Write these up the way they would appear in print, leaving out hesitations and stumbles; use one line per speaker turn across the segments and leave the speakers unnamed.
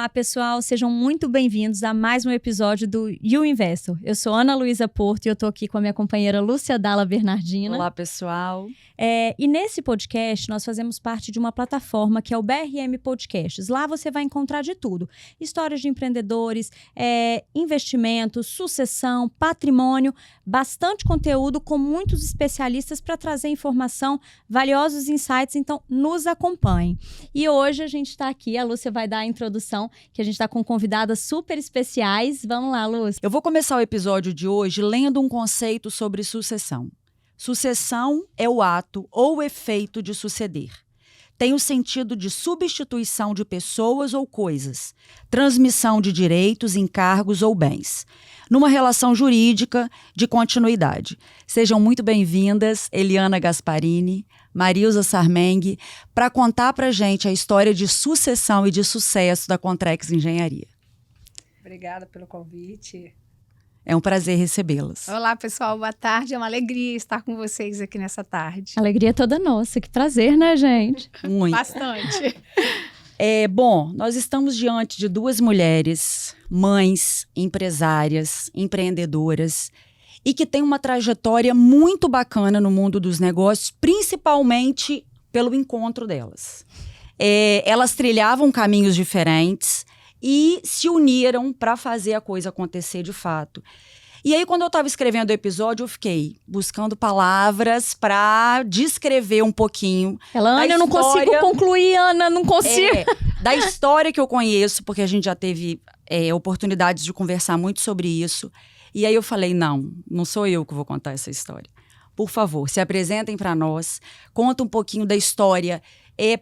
Olá, pessoal, sejam muito bem-vindos a mais um episódio do You Investor. Eu sou Ana Luísa Porto e eu estou aqui com a minha companheira Lúcia Dalla Bernardina.
Olá, pessoal.
E nesse podcast, nós fazemos parte de uma plataforma que é o BRM Podcasts. Lá você vai encontrar de tudo. Histórias de empreendedores, investimentos, sucessão, patrimônio, bastante conteúdo com muitos especialistas para trazer informação, valiosos insights, então nos acompanhem. E hoje a gente está aqui, a Lúcia vai dar a introdução, que a gente está com convidadas super especiais. Vamos lá, Lúcia.
Eu vou começar o episódio de hoje lendo um conceito sobre sucessão. Sucessão é o ato ou o efeito de suceder. Tem o sentido de substituição de pessoas ou coisas, transmissão de direitos, encargos ou bens, numa relação jurídica de continuidade. Sejam muito bem-vindas, Eliana Gasparini, Marilza Sarmengue, para contar para a gente a história de sucessão e de sucesso da Contrex Engenharia.
Obrigada pelo convite.
É um prazer recebê-las.
Olá, pessoal. Boa tarde. É uma alegria estar com vocês aqui nessa tarde.
Alegria toda nossa. Que prazer, né, gente?
Muito.
Bastante.
Bom, nós estamos diante de duas mulheres, mães, empresárias, empreendedoras, e que têm uma trajetória muito bacana no mundo dos negócios, principalmente pelo encontro delas. Elas trilhavam caminhos diferentes e se uniram para fazer a coisa acontecer de fato. E aí, quando eu estava escrevendo o episódio, eu fiquei buscando palavras para descrever um pouquinho.
Ana, eu não consigo concluir, Ana, não consigo.
Da história que eu conheço, porque a gente já teve oportunidades de conversar muito sobre isso. E aí eu falei, não sou eu que vou contar essa história. Por favor, se apresentem para nós, conta um pouquinho da história,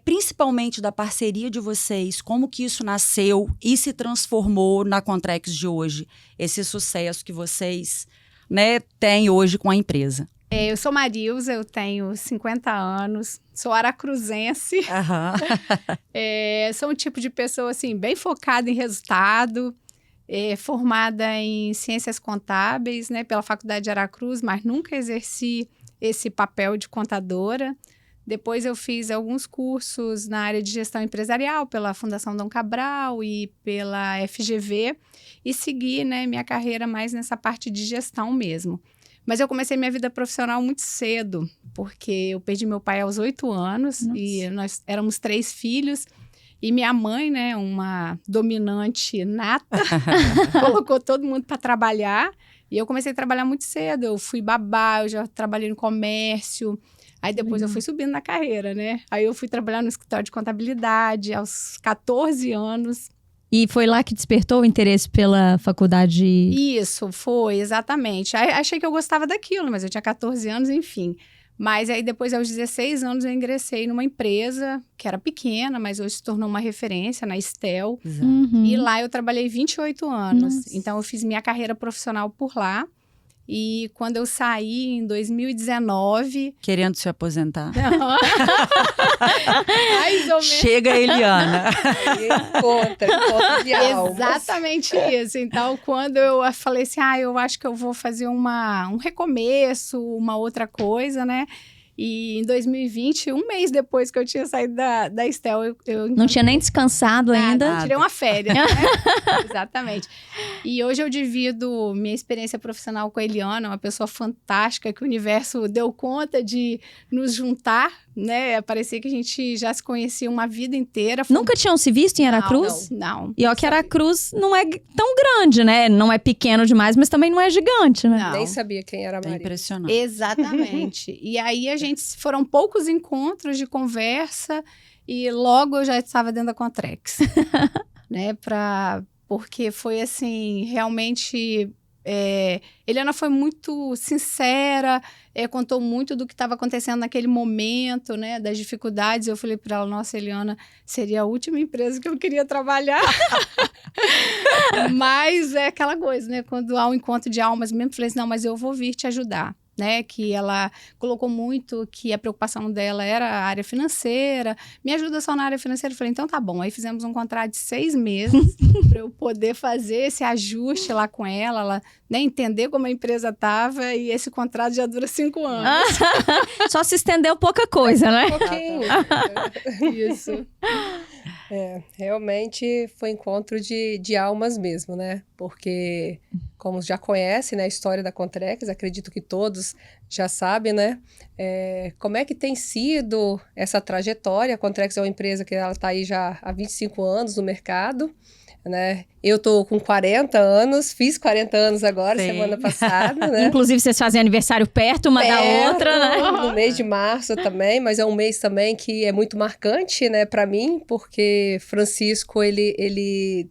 principalmente da parceria de vocês, como que isso nasceu e se transformou na Contrex de hoje, esse sucesso que vocês, têm hoje com a empresa.
Eu sou Marilza, eu tenho 50 anos, sou aracruzense. Sou um tipo de pessoa assim, bem focada em resultado, formada em ciências contábeis, pela Faculdade de Aracruz, mas nunca exerci esse papel de contadora. Depois eu fiz alguns cursos na área de gestão empresarial pela Fundação Dom Cabral e pela FGV e segui, minha carreira mais nessa parte de gestão mesmo. Mas eu comecei minha vida profissional muito cedo, porque eu perdi meu pai aos 8 anos. Nossa. E nós éramos 3 filhos. E minha mãe, uma dominante nata, colocou todo mundo para trabalhar. E eu comecei a trabalhar muito cedo. Eu fui babá, eu já trabalhei no comércio. Aí depois eu fui subindo na carreira, Aí eu fui trabalhar no escritório de contabilidade aos 14 anos.
E foi lá que despertou o interesse pela faculdade?
Isso, foi, exatamente. Achei que eu gostava daquilo, mas eu tinha 14 anos, enfim. Mas aí depois, aos 16 anos, eu ingressei numa empresa que era pequena, mas hoje se tornou uma referência, na Estel.
Uhum.
E lá eu trabalhei 28 anos.
Nossa.
Então eu fiz minha carreira profissional por lá. E quando eu saí em 2019...
Querendo se aposentar.
Mais ou menos.
Chega, Eliana.
Encontra de almas. Exatamente isso. Então, quando eu falei assim, eu acho que eu vou fazer um recomeço, uma outra coisa, E em 2020, um mês depois que eu tinha saído da Estel, eu
não tinha nem descansado ainda?
Tirei uma férias, Exatamente. E hoje eu divido minha experiência profissional com a Eliana, uma pessoa fantástica que o universo deu conta de nos juntar, Parecia que a gente já se conhecia uma vida inteira.
Nunca tinham se visto em Aracruz?
Não.
E ó que Aracruz não é tão grande, Não é pequeno demais, mas também não é gigante,
Não.
Nem sabia quem era a Maria.
É impressionante.
Exatamente. E aí foram poucos encontros de conversa e logo eu já estava dentro da Contrex, porque foi assim, realmente... Eliana foi muito sincera, contou muito do que estava acontecendo naquele momento, das dificuldades. Eu falei para ela, nossa, Eliana, seria a última empresa que eu queria trabalhar. Mas é aquela coisa, quando há um encontro de almas mesmo, eu falei assim, não, mas eu vou vir te ajudar. Que ela colocou muito que a preocupação dela era a área financeira, me ajuda só na área financeira. Eu falei, então tá bom. Aí fizemos um contrato de 6 meses para eu poder fazer esse ajuste lá com ela entender como a empresa estava, e esse contrato já dura 5 anos.
Só se estendeu pouca coisa,
Um pouquinho.
Isso.
Realmente foi encontro de almas mesmo, né? Porque, como já conhece, né, a história da Contrex, acredito que todos já sabem, né? Como é que tem sido essa trajetória. A Contrex é uma empresa que ela está aí já há 25 anos no mercado, né? Eu tô com 40 anos, fiz 40 anos agora, semana passada, né?
Inclusive, vocês fazem aniversário perto uma da outra, né?
No mês de março também, mas é um mês também que é muito marcante, né, para mim, porque Francisco, ele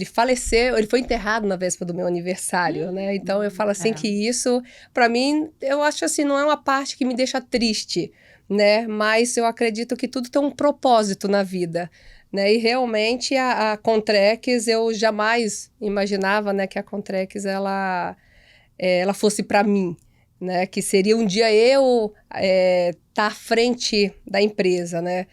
faleceu, ele foi enterrado na véspera do meu aniversário, né? Então, eu falo assim que isso, para mim, eu acho assim, não é uma parte que me deixa triste, né? Mas eu acredito que tudo tem um propósito na vida, né? E realmente a Contrex, eu jamais imaginava, né, que a Contrex ela fosse para mim, né? Que seria um dia eu tá à frente da empresa, né?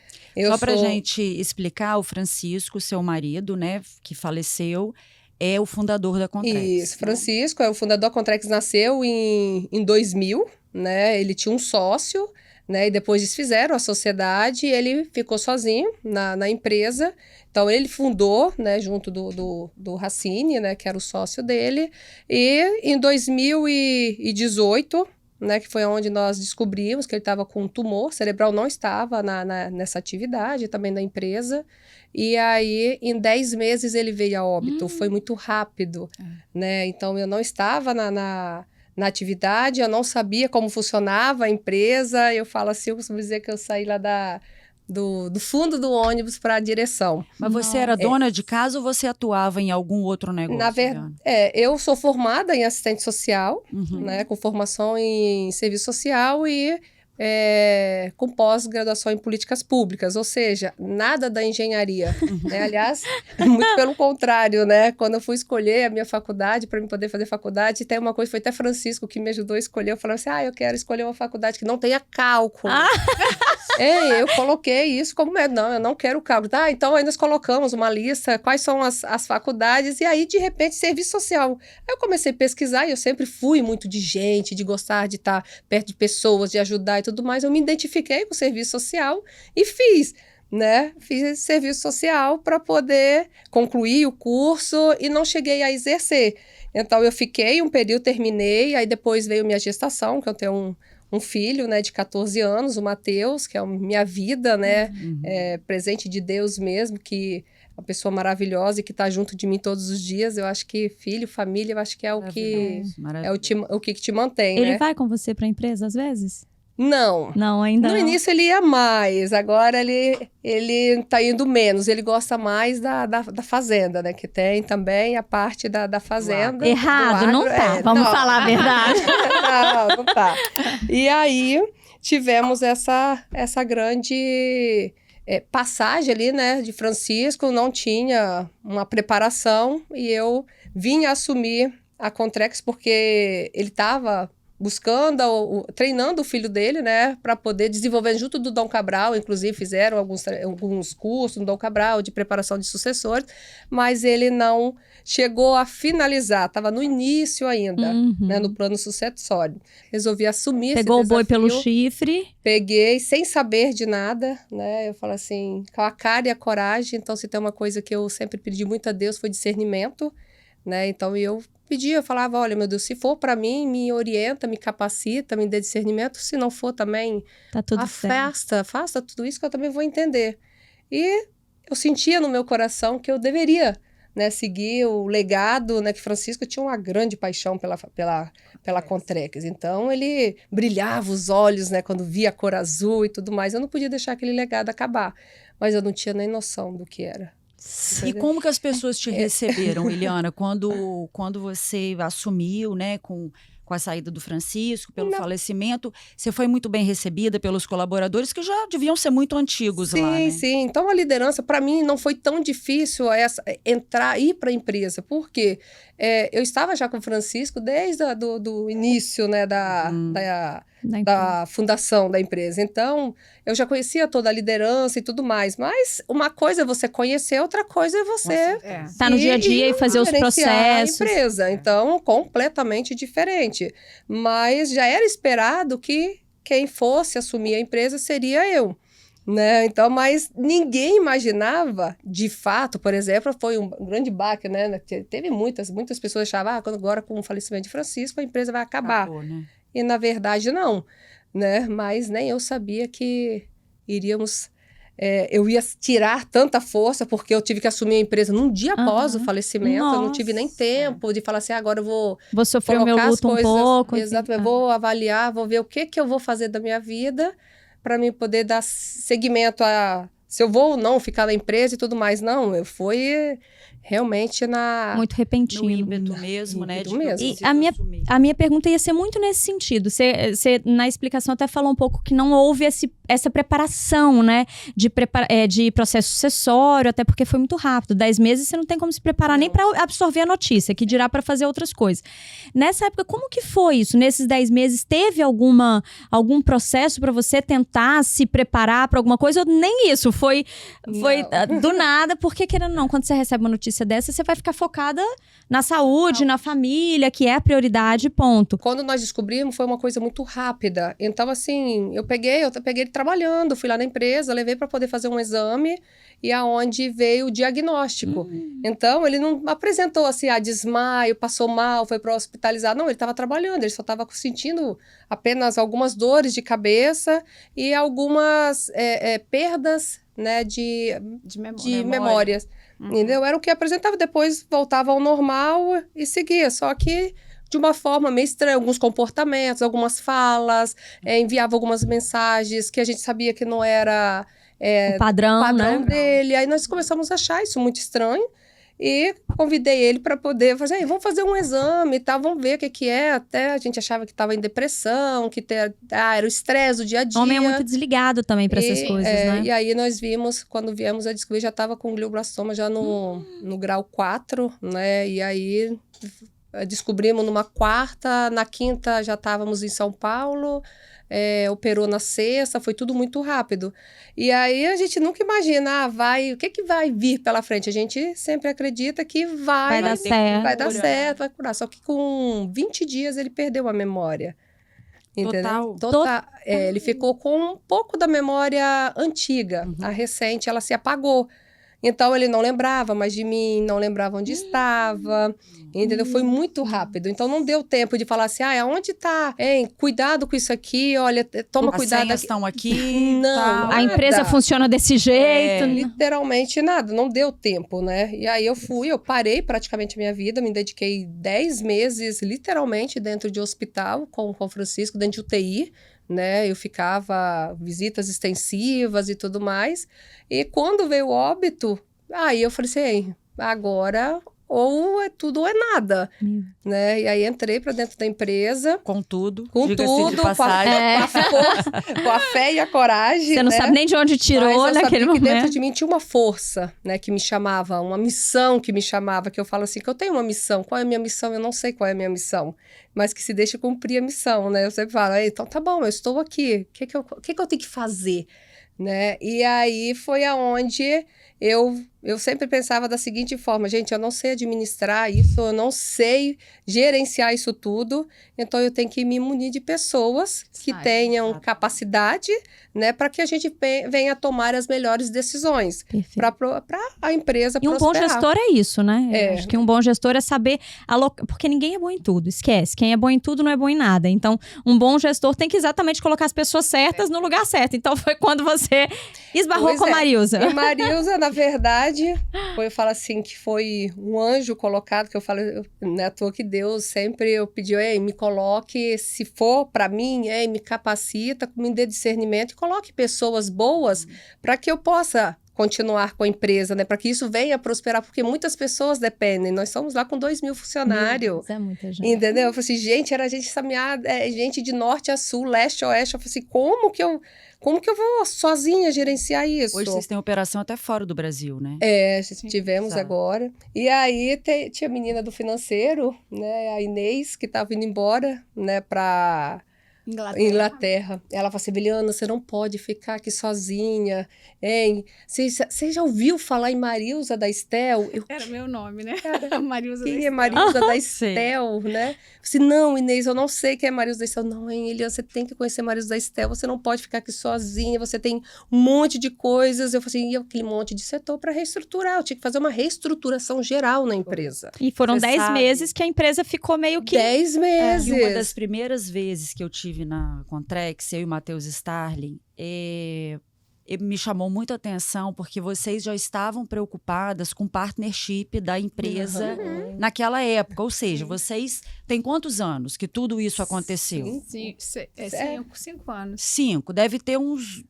Só para gente explicar, o Francisco, seu marido, né, que faleceu, é o fundador da Contrex.
Isso, Francisco é o fundador da Contrex, nasceu em 2000, né? Ele tinha um sócio, né? E depois desfizeram a sociedade e ele ficou sozinho na empresa. Então, ele fundou, né, junto do Racine, né, que era o sócio dele. E em 2018, né, que foi onde nós descobrimos que ele estava com um tumor cerebral, não estava nessa atividade também da empresa. E aí, em 10 meses, ele veio a óbito. Foi muito rápido, né? Então, eu não estava na atividade, eu não sabia como funcionava a empresa. Eu falo assim, eu costumo dizer que eu saí lá do fundo do ônibus para a direção.
Mas você era dona de casa ou você atuava em algum outro negócio?
Na verdade, eu sou formada em assistente social, né, com formação em serviço social e com pós-graduação em políticas públicas, ou seja, nada da engenharia, né? Aliás, muito pelo contrário, né? Quando eu fui escolher a minha faculdade, para eu poder fazer faculdade, tem uma coisa, foi até Francisco que me ajudou a escolher, eu falei assim, eu quero escolher uma faculdade que não tenha cálculo. Eu coloquei isso como não, eu não quero cálculo. Então aí nós colocamos uma lista, quais são as faculdades, e aí de repente serviço social. Aí eu comecei a pesquisar, e eu sempre fui muito de gente, de gostar de estar perto de pessoas, de ajudar e tudo mais, eu me identifiquei com o serviço social e fiz, né? Fiz esse serviço social para poder concluir o curso e não cheguei a exercer. Então, eu fiquei um período, terminei, aí depois veio minha gestação, que eu tenho um filho, né, de 14 anos, o Matheus, que é a minha vida, né? Presente de Deus mesmo, que uma pessoa maravilhosa e que está junto de mim todos os dias. Eu acho que filho, família, eu acho que é o que o que te mantém,
Ele
né?
vai com você para a empresa às vezes?
Não.
Não, ainda
no início ele ia mais, agora ele tá indo menos. Ele gosta mais da fazenda, né? Que tem também a parte da fazenda.
Errado, não tá. Vamos falar a verdade.
Não tá. E aí tivemos essa grande passagem ali, né? De Francisco, não tinha uma preparação e eu vim assumir a Contrex porque ele estava treinando o filho dele, né, para poder desenvolver junto do Dom Cabral, inclusive fizeram alguns cursos no Dom Cabral de preparação de sucessores, mas ele não chegou a finalizar, estava no início ainda, né, no plano sucessório. Resolvi assumir esse desafio.
Pegou o boi pelo chifre.
Peguei, sem saber de nada, né, eu falo assim, com a cara e a coragem. Então, se tem uma coisa que eu sempre pedi muito a Deus, foi discernimento, né, então eu falava, olha, meu Deus, se for para mim, me orienta, me capacita, me dê discernimento, se não for também,
tá tudo
afasta tudo isso que eu também vou entender. E eu sentia no meu coração que eu deveria, né, seguir o legado, né, que Francisco tinha uma grande paixão pela Contrex. Então, ele brilhava os olhos, né, quando via a cor azul e tudo mais. Eu não podia deixar aquele legado acabar, mas eu não tinha nem noção do que era.
E como que as pessoas te receberam, Eliana, quando você assumiu, né, com a saída do Francisco, pelo falecimento? Você foi muito bem recebida pelos colaboradores, que já deviam ser muito antigos lá, né?
Sim. Então, a liderança, para mim, não foi tão difícil ir para a empresa. Por quê? Eu estava já com o Francisco desde do início, né, da fundação da empresa. Então, eu já conhecia toda a liderança e tudo mais. Mas uma coisa é você conhecer, outra coisa é você
estar no dia a dia e fazer os processos.
A empresa. Então, completamente diferente. Mas já era esperado que quem fosse assumir a empresa seria eu, né? Então, mas ninguém imaginava, de fato, por exemplo, foi um grande baque, né? Teve muitas pessoas achavam, agora com o falecimento de Francisco, a empresa vai acabar.
Acabou, né?
E, na verdade, não, né? Mas nem eu sabia que iríamos... eu ia tirar tanta força, porque eu tive que assumir a empresa num dia após o falecimento. Eu não tive nem tempo de falar assim, agora eu vou
sofrer o meu
colocar as
luto um
coisas.
pouco.
Exato,
assim.
eu vou avaliar, vou ver o que eu vou fazer da minha vida para mim poder dar seguimento a... Se eu vou ou não ficar na empresa e tudo mais. Não, eu fui realmente
Muito repentino.
No ímpeto mesmo, né?
ímpeto mesmo.
E a minha pergunta ia ser muito nesse sentido. Você, na explicação, até falou um pouco que não houve essa preparação, né? De processo sucessório, até porque foi muito rápido. 10 meses você não tem como se preparar nem para absorver a notícia, que dirá para fazer outras coisas. Nessa época, como que foi isso? Nesses 10 meses, teve algum processo para você tentar se preparar para alguma coisa? Ou nem isso? Foi do nada, porque querendo ou não, quando você recebe uma notícia dessa, você vai ficar focada na saúde, na família, que é a prioridade, ponto.
Quando nós descobrimos, foi uma coisa muito rápida. Então, assim, eu peguei ele trabalhando, fui lá na empresa, levei para poder fazer um exame e aonde veio o diagnóstico. Então, ele não apresentou assim, desmaio, passou mal, foi para hospitalizar. Não, ele estava trabalhando, ele só estava sentindo apenas algumas dores de cabeça e algumas perdas, né, de memórias. Entendeu? Era o que apresentava, depois voltava ao normal e seguia, só que de uma forma meio estranha, alguns comportamentos, algumas falas, enviava algumas mensagens que a gente sabia que não era
o padrão, né?
dele. Aí nós começamos a achar isso muito estranho e convidei ele para poder fazer, vamos fazer um exame e tal, vamos ver o que é. Até a gente achava que estava em depressão, que era o estresse do dia a dia.
O homem é muito desligado também para essas coisas, né?
E aí nós vimos, quando viemos a descobrir, já estava com glioblastoma já no grau 4, né? E aí descobrimos numa quarta, na quinta já estávamos em São Paulo, operou na sexta, foi tudo muito rápido. E aí a gente nunca imagina, o que vai vir pela frente? A gente sempre acredita que vai
dar certo.
Vai dar certo, vai curar. Só que com 20 dias ele perdeu a memória. Entendeu? Total. Ele ficou com um pouco da memória antiga. A recente, ela se apagou. Então, ele não lembrava mais de mim, não lembrava onde estava, entendeu? Foi muito rápido. Então, não deu tempo de falar assim, aonde está? Cuidado com isso aqui, olha, toma cuidado.
As senhas estão aqui.
Não,
a empresa funciona desse jeito.
Literalmente nada, não deu tempo, né? E aí eu parei praticamente a minha vida, me dediquei 10 meses, literalmente, dentro de hospital com o Francisco, dentro de UTI, né? Eu ficava visitas extensivas e tudo mais. E quando veio o óbito, aí eu falei assim, agora ou é tudo ou é nada, né? E aí entrei para dentro da empresa.
Com tudo,
com a fé e a coragem.
Você não sabe nem de onde tirou
mas eu
naquele
sabia
momento.
que dentro de mim tinha uma força, né? Que me chamava, uma missão que me chamava, que eu falo assim, que eu tenho uma missão. Qual é a minha missão? Eu não sei qual é a minha missão. Mas que se deixa cumprir a missão, né? Eu sempre falo, então tá bom, eu estou aqui. O que eu tenho que fazer? Né? E aí foi aonde eu sempre pensava da seguinte forma, gente, eu não sei administrar isso, eu não sei gerenciar isso tudo, então eu tenho que me munir de pessoas que tenham capacidade, né, para que a gente venha tomar as melhores decisões para a empresa prosperar.
E um bom gestor é isso, né? Acho que um bom gestor é saber alocar, porque ninguém é bom em tudo, esquece, quem é bom em tudo não é bom em nada, então um bom gestor tem que exatamente colocar as pessoas certas no lugar certo, então foi quando você esbarrou com a Marilza.
E Marilza, na verdade, eu falo assim, que foi um anjo colocado, que eu falo, não é à toa que Deus sempre eu pedi, me coloque, se for para mim, me capacita, me dê discernimento e coloque pessoas boas para que eu possa continuar com a empresa, né? Para que isso venha prosperar, porque muitas pessoas dependem. Nós somos lá com 2.000 funcionários.
É muita gente.
Entendeu? Eu falei assim, gente, era gente gente de norte a sul, leste a oeste. Eu falei assim, como que eu vou sozinha gerenciar isso?
Hoje vocês têm operação até fora do Brasil, né?
Tivemos agora. E aí tinha a menina do financeiro, né? A Inês, que estava indo embora, né? Para Inglaterra. Ela falou assim, Eliana, você não pode ficar aqui sozinha, hein? Você já ouviu falar em Marilza da Estel?
Era meu nome, né?
Cara,
Marilza da
quem é
Estel.
Marilza da
Sei.
Estel, né? Eu disse, não, Inês, eu não sei quem é Marilza da Estel. Não, hein, Eliana, você tem que conhecer Marilza da Estel, você não pode ficar aqui sozinha, você tem um monte de coisas. Eu falei assim, e aquele monte de setor para reestruturar. Eu tinha que fazer uma reestruturação geral na empresa.
E foram
Você
10
sabe.
meses que a empresa ficou meio que...
10 meses.
E uma das primeiras vezes que eu tive na Contrex, eu e o Matheus Starling, me chamou muito a atenção porque vocês já estavam preocupadas com o partnership da empresa naquela época. Ou seja, vocês têm quantos anos que tudo isso aconteceu?
5 anos.
5. Deve ter uns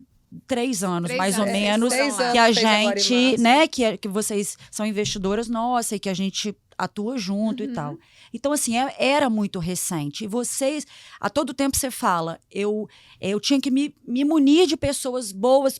3 anos,
3
mais
anos.
ou menos,
6 anos,
que a
fez agora em
gente,
março.
né, que vocês são investidoras nossas e que a gente atua junto e tal. Então, assim, era muito recente. E vocês, a todo tempo você fala, eu tinha que me munir de pessoas boas,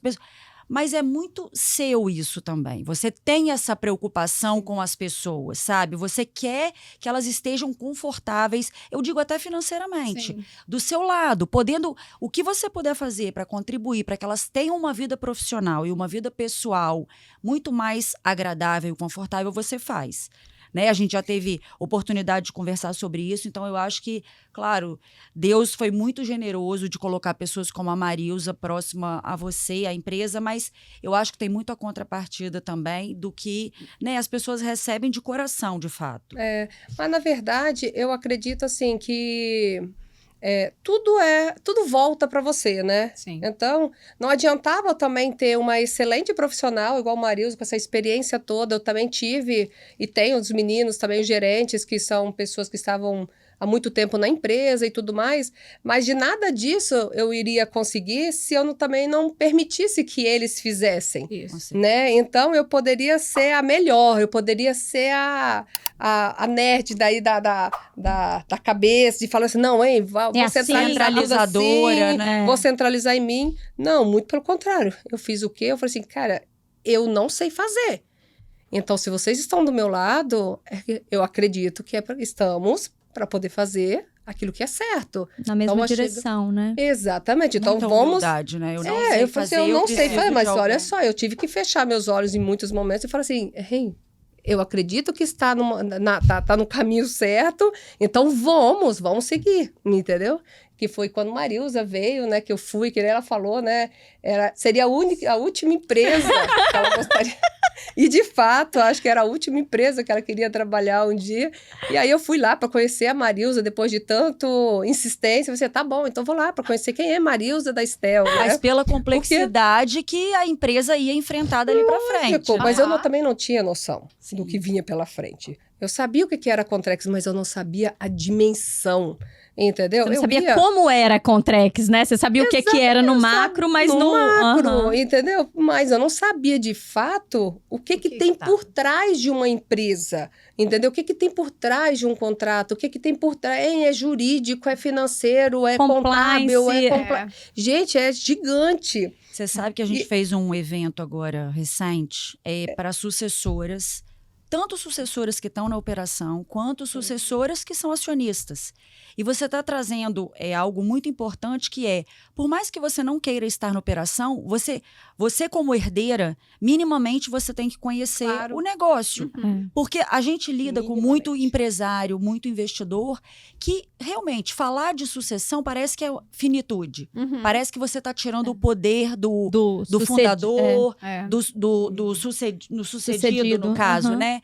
mas é muito seu isso também. Você tem essa preocupação com as pessoas, sabe? Você quer que elas estejam confortáveis, eu digo até financeiramente,
Sim.
do seu lado, podendo, o que você puder fazer para contribuir, para que elas tenham uma vida profissional e uma vida pessoal muito mais agradável e confortável, você faz. Né? A gente já teve oportunidade de conversar sobre isso, então eu acho que, claro, Deus foi muito generoso de colocar pessoas como a Marilza próxima a você, a empresa, mas eu acho que tem muito a contrapartida também do que, né, as pessoas recebem de coração, de fato.
Mas, na verdade, eu acredito, assim, que tudo volta para você, né?
Sim.
Então, não adiantava também ter uma excelente profissional, igual o Marilza, com essa experiência toda. Eu também tive, e tenho os meninos também, os gerentes, que são pessoas que estavam há muito tempo na empresa e tudo mais, mas de nada disso eu iria conseguir se eu também não permitisse que eles fizessem.
Isso.
Né? Então, eu poderia ser a melhor, eu poderia ser a nerd daí da cabeça, de falar assim, não, hein, vou
assim,
centralizar tudo
centralizadora,
assim,
né?
vou centralizar em mim. Não, muito pelo contrário. Eu fiz o quê? Eu falei assim, cara, eu não sei fazer. Então, se vocês estão do meu lado, eu acredito que estamos para poder fazer aquilo que é certo.
Na mesma
Então,
direção, né?
Exatamente. Então,
Muita
vamos...
humildade, né? Eu não sei
eu falei
fazer,
assim, eu não sei
preciso
fazer,
de
mas
alguém.
olha só, eu tive que fechar meus olhos em muitos momentos e falar assim, hey, eu acredito que está tá no caminho certo, então vamos seguir, entendeu? Que foi quando Marilza veio, né, que eu fui, que ela falou, né, seria a última empresa que ela gostaria... E, de fato, acho que era a última empresa que ela queria trabalhar um dia. E aí eu fui lá para conhecer a Marilza, depois de tanto insistência. Eu falei, tá bom, então vou lá para conhecer quem é Marilza da Estel, né?
Mas pela complexidade que a empresa ia enfrentar dali para frente.
Mas eu também não tinha noção do que vinha pela frente. Eu sabia o que era a Contrex, mas eu não sabia a dimensão, entendeu?
Você não
eu
sabia
via...
como era a Contrex, né? Você sabia o que era no macro, mas
no
no...
macro, entendeu? Mas eu não sabia de fato o que tem por trás de uma empresa, entendeu? O que tem por trás de um contrato, o que tem por trás, é jurídico, é financeiro, é contábil, Gente, é gigante.
Você sabe que a gente fez um evento agora recente para sucessoras, tanto sucessoras que estão na operação, quanto sucessoras que são acionistas. E você está trazendo algo muito importante que por mais que você não queira estar na operação, você como herdeira, minimamente você tem que conhecer o negócio. Porque a gente lida com muito empresário, muito investidor, que realmente falar de sucessão parece que é finitude. Parece que você está tirando o poder do fundador, do sucedido, no caso, né?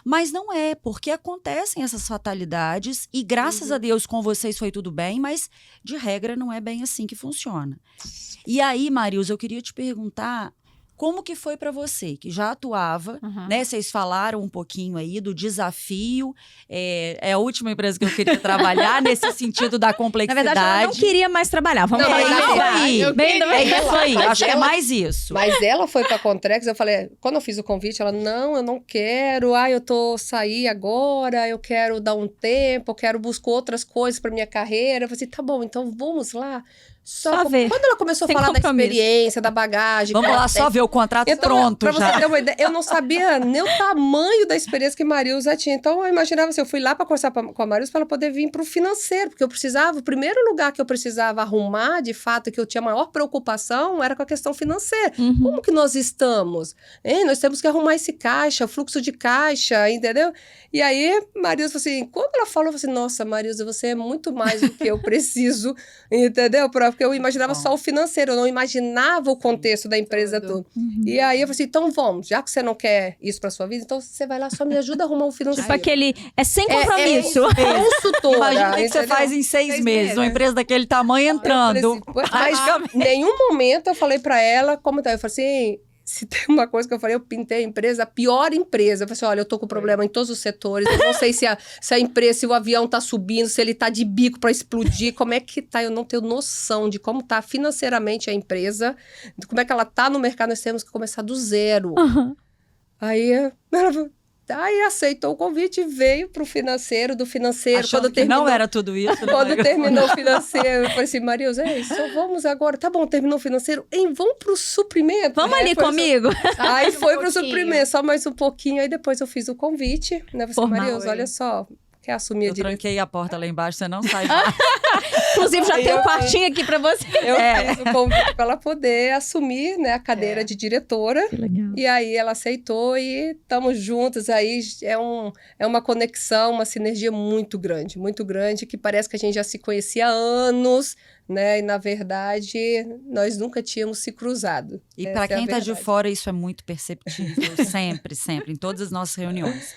Mas não é, porque acontecem essas fatalidades e graças a Deus com vocês foi tudo bem, mas de regra não é bem assim que funciona. E aí, Marilza, eu queria te perguntar como que foi para você, que já atuava, né? Vocês falaram um pouquinho aí do desafio, é a última empresa que eu queria trabalhar nesse sentido da complexidade.
Na verdade, ela não queria mais trabalhar, vamos falar
isso aí, acho que é mais isso.
Mas ela foi para a Contrex, eu falei, quando eu fiz o convite, ela, não, eu não quero, eu tô sair agora, eu quero dar um tempo, eu quero buscar outras coisas para minha carreira. Eu falei assim, tá bom, então vamos lá.
Só ver.
Quando ela começou a
Sem
falar da
compromisso.
experiência, da bagagem...
Vamos lá só ver o contrato pronto
pra
já.
você ter uma ideia, eu não sabia nem o tamanho da experiência que Marilza tinha. Então, eu imaginava assim, eu fui lá para conversar com a Marilza para ela poder vir para o financeiro, porque eu precisava, o primeiro lugar que eu precisava arrumar, de fato, que eu tinha maior preocupação, era com a questão financeira. Como que nós estamos? Hein? Nós temos que arrumar esse caixa, fluxo de caixa, entendeu? E aí, Marilza falou assim, quando ela falou, eu falei assim, nossa, Marilza, você é muito mais do que eu preciso, entendeu? Porque eu imaginava só o financeiro, eu não imaginava o contexto da empresa toda. E aí eu falei assim, então vamos, já que você não quer isso pra sua vida, então você vai lá, só me ajuda a arrumar um financeiro.
Tipo aquele... É sem compromisso.
Consultora.
Imagina o que você
entendeu?
faz em 6 meses, uma empresa daquele tamanho
Eu
entrando.
falei assim, mas em nenhum momento eu falei pra ela como tá. Eu falei assim, se tem uma coisa que eu falei, eu pintei a empresa, a pior empresa. Eu falei assim, olha, eu tô com problema em todos os setores, eu não sei se a empresa, se o avião tá subindo, se ele tá de bico pra explodir, como é que tá? Eu não tenho noção de como tá financeiramente a empresa, de como é que ela tá no mercado, nós temos que começar do zero. Aí ela aceitou o convite e veio pro financeiro, do financeiro.
Achando
Quando
que
terminou,
não era tudo isso. né?
quando terminou o financeiro, eu falei assim, Marilza, só vamos agora. Tá bom, terminou o financeiro. Vamos pro suprimento.
Vamos ali
Foi
comigo?
Aí
Mais um
foi pro
pouquinho.
suprimento, só mais um pouquinho. Aí depois eu fiz o convite, né? Você,
Formal.
Marilza, olha só, quer assumir a
Eu
direção?
tranquei a porta lá embaixo, você não sai mais.
Inclusive, já
Aí
tem um
eu-
quartinho aqui pra você.
Eu fiz o convite para ela poder assumir, né, a cadeira de diretora.
Que legal.
E aí ela aceitou e estamos juntos. Aí é uma conexão, uma sinergia muito grande, que parece que a gente já se conhecia há anos, né? E na verdade, nós nunca tínhamos se cruzado.
E
Essa
para
é a
quem está de
verdade.
fora, isso é muito perceptível, sempre, em todas as nossas reuniões.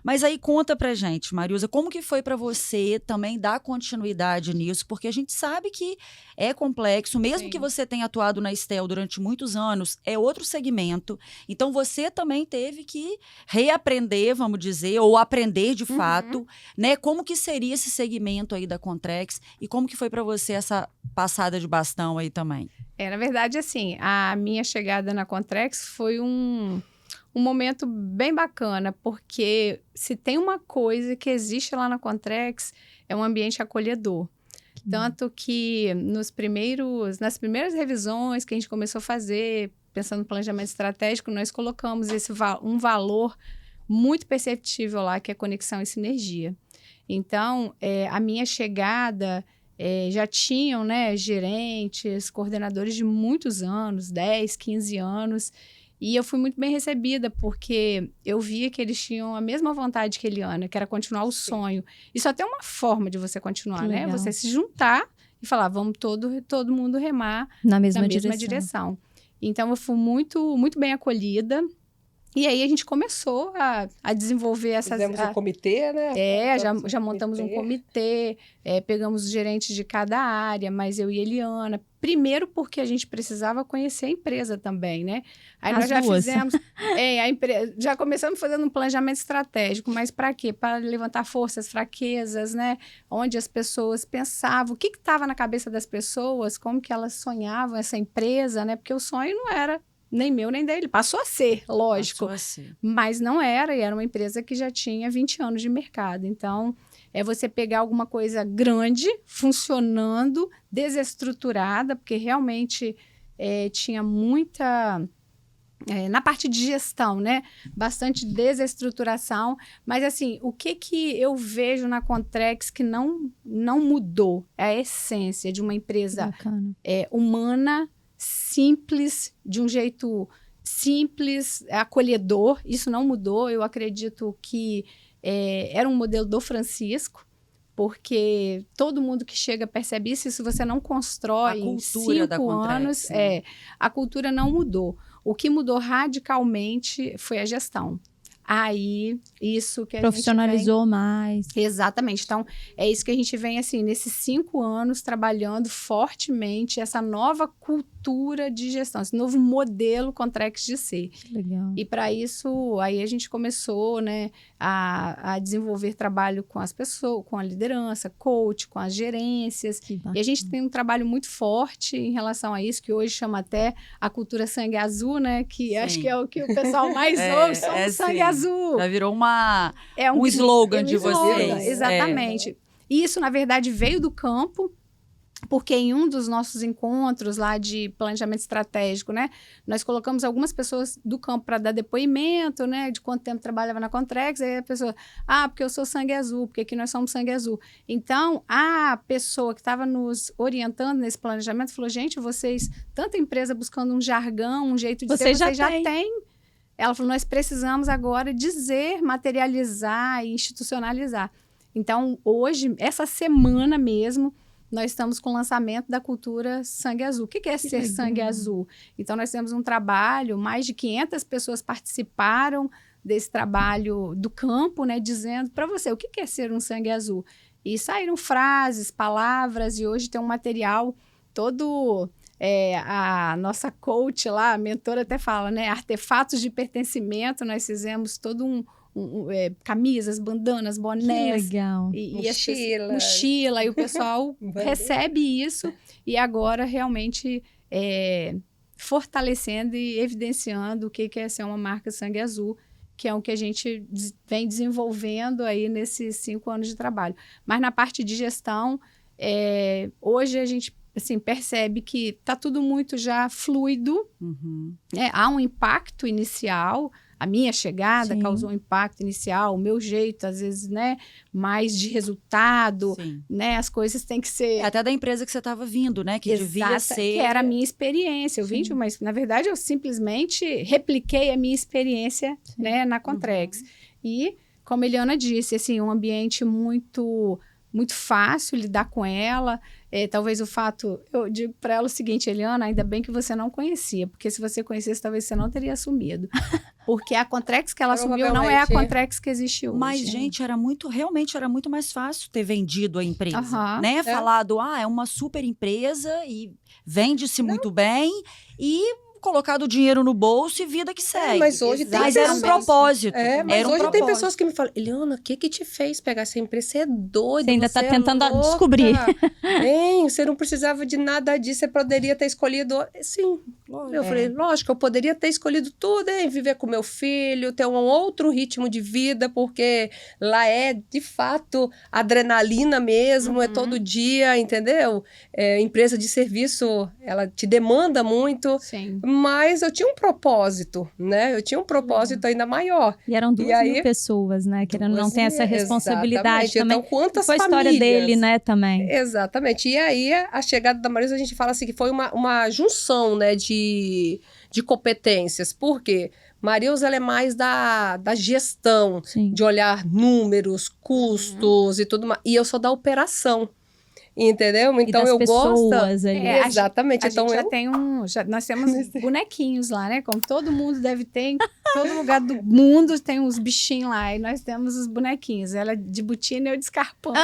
Mas aí conta pra gente, Marilza, como que foi para você também dar continuidade nisso? Porque a gente sabe que é complexo, mesmo
Sim.
que você tenha atuado na Estel durante muitos anos, é outro segmento. Então você também teve que reaprender, vamos dizer, ou aprender de fato, né? Como que seria esse segmento aí da Contrex e como que foi para você essa passada de bastão aí também?
Na verdade, assim, a minha chegada na Contrex foi um momento bem bacana, porque se tem uma coisa que existe lá na Contrex, é um ambiente acolhedor. Tanto que nas primeiras revisões que a gente começou a fazer, pensando no planejamento estratégico, nós colocamos um valor muito perceptível lá, que é conexão e sinergia. Então, a minha chegada... já tinham, né, gerentes, coordenadores de muitos anos, 10, 15 anos, e eu fui muito bem recebida, porque eu via que eles tinham a mesma vontade que a Eliana, que era continuar o sonho. E só tem uma forma de você continuar,
Que
né?
legal.
Você se juntar e falar, vamos todo mundo remar
Na mesma
na
direção.
mesma direção. Então, eu fui muito, muito bem acolhida. E aí, a gente começou a desenvolver essas...
Fizemos um comitê, né?
Já montamos um comitê, pegamos os gerentes de cada área, mas eu e Eliana. Primeiro porque a gente precisava conhecer a empresa também, né? Aí
As
nós já
duas.
fizemos... já começamos fazendo um planejamento estratégico, mas para quê? Para levantar forças, fraquezas, né? Onde as pessoas pensavam, o que estava na cabeça das pessoas, como que elas sonhavam essa empresa, né? Porque o sonho não era nem meu, nem dele. Passou a ser, lógico.
Passou a ser.
Mas não era, e era uma empresa que já tinha 20 anos de mercado. Então, é você pegar alguma coisa grande, funcionando, desestruturada, porque realmente tinha muita... na parte de gestão, né? Bastante desestruturação. Mas, assim, o que eu vejo na Contrex que não mudou? É a essência de uma empresa
Bacana.
humana, simples, de um jeito simples, acolhedor. Isso não mudou. Eu acredito que era um modelo do Francisco, porque todo mundo que chega percebe isso. E se você não constrói
A
em
cultura da
5
Contrex,
anos,
né?
a cultura não mudou. O que mudou radicalmente foi a gestão. Aí, isso que a gente
Profissionalizou mais.
Exatamente. Então, é isso que a gente vem, assim, nesses 5 anos, trabalhando fortemente essa nova cultura de gestão, esse novo modelo Contrex de ser.
Que legal.
E para isso, aí a gente começou, né, a desenvolver trabalho com as pessoas, com a liderança, coach, com as gerências.
Que
E
bacana.
a gente tem um trabalho muito forte em relação a isso, que hoje chama até a cultura sangue azul, né? Que
Sim.
acho que é o que o pessoal mais
É,
ouve, somos sangue
sim.
azul.
Já virou
É
um slogan de
slogan,
vocês.
Exatamente. E isso, na verdade, veio do campo, Porque em um dos nossos encontros lá de planejamento estratégico, né, nós colocamos algumas pessoas do campo para dar depoimento, né, de quanto tempo trabalhava na Contrex, aí a pessoa, porque eu sou sangue azul, porque aqui nós somos sangue azul. Então, a pessoa que estava nos orientando nesse planejamento falou, gente, vocês, tanta empresa buscando um jargão, um jeito de ser, vocês já têm. Ela falou, nós precisamos agora dizer, materializar e institucionalizar. Então, hoje, essa semana mesmo, nós estamos com o lançamento da cultura Sangue Azul. O que é ser sangue azul? Então, nós temos um trabalho, mais de 500 pessoas participaram desse trabalho do campo, né, dizendo para você, o que é ser um sangue azul? E saíram frases, palavras, e hoje tem um material todo... a nossa coach lá, a mentora até fala, né, artefatos de pertencimento, nós fizemos todo camisas, bandanas, bonés.
Que legal.
Mochila, e o pessoal recebe isso e agora realmente fortalecendo e evidenciando o que é ser uma marca Sangue Azul, que é o que a gente vem desenvolvendo aí nesses 5 anos de trabalho. Mas na parte de gestão, hoje a gente assim, percebe que está tudo muito já fluido, há um impacto inicial, a minha chegada causou um impacto inicial, o meu jeito, às vezes, né, mais de resultado, né, as coisas têm que ser...
Até da empresa que você estava vindo, né, que devia ser...
que era a minha experiência, eu vim, mas na verdade eu simplesmente repliquei a minha experiência, né, na Contrex. E, como a Eliana disse, assim, um ambiente muito fácil lidar com ela. Talvez o fato... Eu digo para ela o seguinte, Eliana, ainda bem que você não conhecia, porque se você conhecesse, talvez você não teria assumido. Porque a Contrex que ela assumiu não é a Contrex que existe hoje.
Mas, gente, realmente era muito mais fácil ter vendido a empresa, né? Falado, é uma super empresa e vende-se muito bem e... colocado o dinheiro no bolso e vida que segue.
Mas hoje tem
Mas era um propósito.
Mas hoje tem pessoas que me falam, Eliana, o que te fez pegar essa empresa? Você é doida,
você ainda está tentando
louca.
Descobrir.
Você não precisava de nada disso, você poderia ter escolhido... Sim, eu falei, lógico, eu poderia ter escolhido tudo, viver com meu filho, ter um outro ritmo de vida, porque lá é, de fato, adrenalina mesmo, é todo dia, entendeu? Empresa de serviço, ela te demanda muito.
Sim.
Mas eu tinha um propósito, né? Eu tinha um propósito ainda maior.
E eram 2.000 pessoas, né? Querendo não ter essa responsabilidade também.
Então, quantas
foi
famílias?
A história dele, né, também.
Exatamente. E aí, a chegada da Marilza, a gente fala assim, que foi uma junção, né, de competências. Por quê? Marilza, ela é mais da gestão, de olhar números, custos e tudo mais. E eu sou da operação. Entendeu? Então eu gosto. Exatamente.
Então nós temos bonequinhos lá, né? Como todo mundo deve ter, em todo lugar do mundo tem uns bichinhos lá. E nós temos os bonequinhos. Ela de botina e eu de escarpão.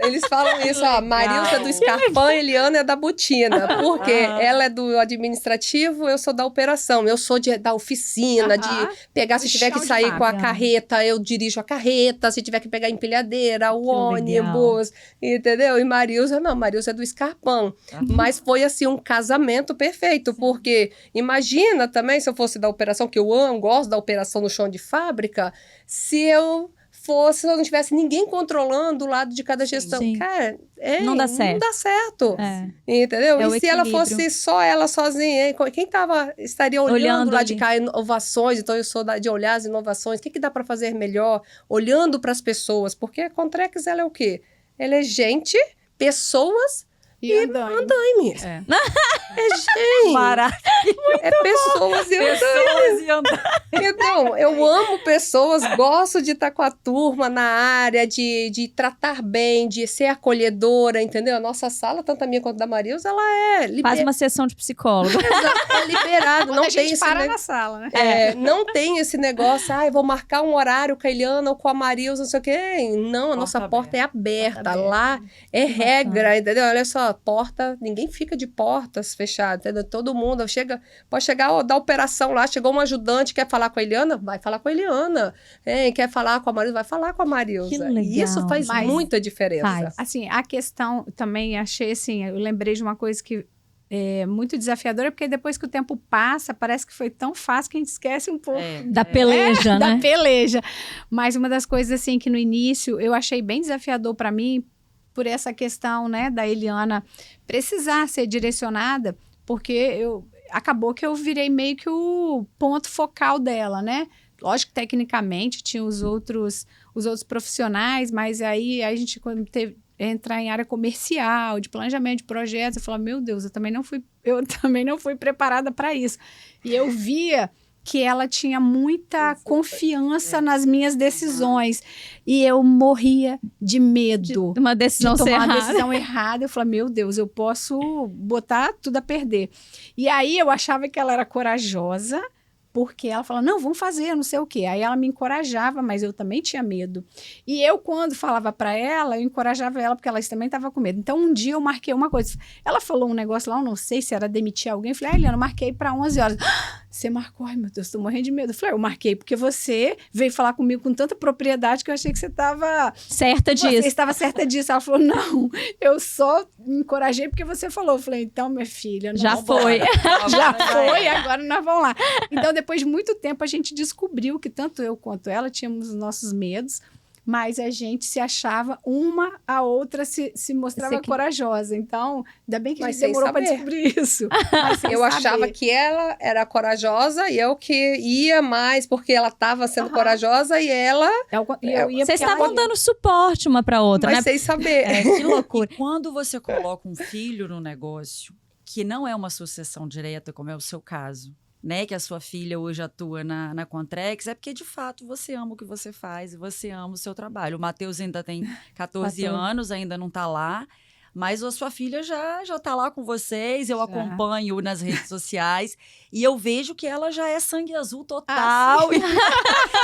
Eles falam isso, ó. Marilza é do escarpão, Eliana é da botina. Porque ela é do administrativo, eu sou da operação. Eu sou da oficina, de pegar, se tiver que sair com a carreta, eu dirijo a carreta. Se tiver que pegar a empilhadeira, o ônibus, entendeu? E Marilza, não, Marilza é do escarpão. Mas foi, assim, um casamento perfeito, porque imagina também, se eu fosse da operação, que eu gosto da operação no chão de fábrica, se eu não tivesse ninguém controlando o lado de cada gestão. Cara,
não dá certo.
Não dá certo. Entendeu? E se ela fosse só ela sozinha, quem estaria olhando lá de cá inovações? Então, eu sou de olhar as inovações. O que dá para fazer melhor? Olhando para as pessoas. Porque a Contrex, ela é o quê? Ela é gente, pessoas e andaime. Gente.
Maravilha.
Pessoas e andaime. Então, eu amo pessoas, gosto de estar com a turma na área, de tratar bem, de ser acolhedora, entendeu? A nossa sala, tanto a minha quanto a da Marilza, ela é...
Faz uma sessão de psicólogo.
É liberado. Não
tem
tem
esse na sala, né?
Não tem esse negócio, eu vou marcar um horário com a Eliana ou com a Marilza, não sei o quê. Não, a nossa porta é aberta. Lá é regra, entendeu? Olha só, porta, ninguém fica de portas fechadas, entendeu? Todo mundo pode chegar da operação lá, chegou um ajudante, quer falar com a Eliana? Vai falar com a Eliana. Quer falar com a Marilza? Vai falar com a Marilza. E isso faz muita diferença.
Assim, a questão também, achei assim, eu lembrei de uma coisa que é muito desafiadora, porque depois que o tempo passa, parece que foi tão fácil que a gente esquece um pouco.
Da peleja, né?
Da peleja. Mas uma das coisas, assim, que no início eu achei bem desafiador para mim, por essa questão, né, da Eliana precisar ser direcionada, porque acabou que eu virei meio que o ponto focal dela, né? Lógico que tecnicamente tinha os outros profissionais, mas aí a gente quando entrar em área comercial, de planejamento de projetos, eu falava, meu Deus, eu também não fui preparada para isso. E eu via que ela tinha muita confiança nas minhas decisões. E eu morria de medo
De uma decisão
de tomar
ser
uma
errada.
decisão errada. Eu falei, meu Deus, eu posso botar tudo a perder. E aí eu achava que ela era corajosa, porque ela falava, não, vamos fazer, não sei o quê. Aí ela me encorajava, mas eu também tinha medo. E eu, quando falava para ela, eu encorajava ela, porque ela também estava com medo. Então, um dia eu marquei uma coisa. Ela falou um negócio lá, eu não sei se era demitir alguém. Eu falei, Eliana, eu marquei para 11 horas. Você marcou? Ai, meu Deus, estou morrendo de medo. Eu falei, eu marquei porque você veio falar comigo com tanta propriedade que eu achei que você estava...
Certa
Você
disso.
estava certa disso. Ela falou, não, eu só me encorajei porque você falou. Eu falei, então, minha filha...
Já
não,
foi.
já foi, agora nós vamos lá. Então, depois de muito tempo, a gente descobriu que tanto eu quanto ela tínhamos os nossos medos, mas a gente se achava uma, a outra se mostrava corajosa. Então, ainda bem que a
Mas
gente demorou
sem
para
saber.
descobrir isso. Mas sem
Eu achava
saber.
que ela era corajosa e eu que ia mais porque ela estava sendo corajosa e ela...
Eu ia
Vocês
porque ela-
estavam dando suporte uma para outra,
Mas
né?
sem saber.
É, que loucura.
E quando você coloca um filho no negócio, que não é uma sucessão direta, como é o seu caso, né, que a sua filha hoje atua na Contrex, é porque, de fato, você ama o que você faz e você ama o seu trabalho. O Matheus ainda tem 14 anos, ainda não está lá, mas a sua filha já está lá com vocês, eu
Já.
acompanho nas redes sociais e eu vejo que ela já é sangue azul total.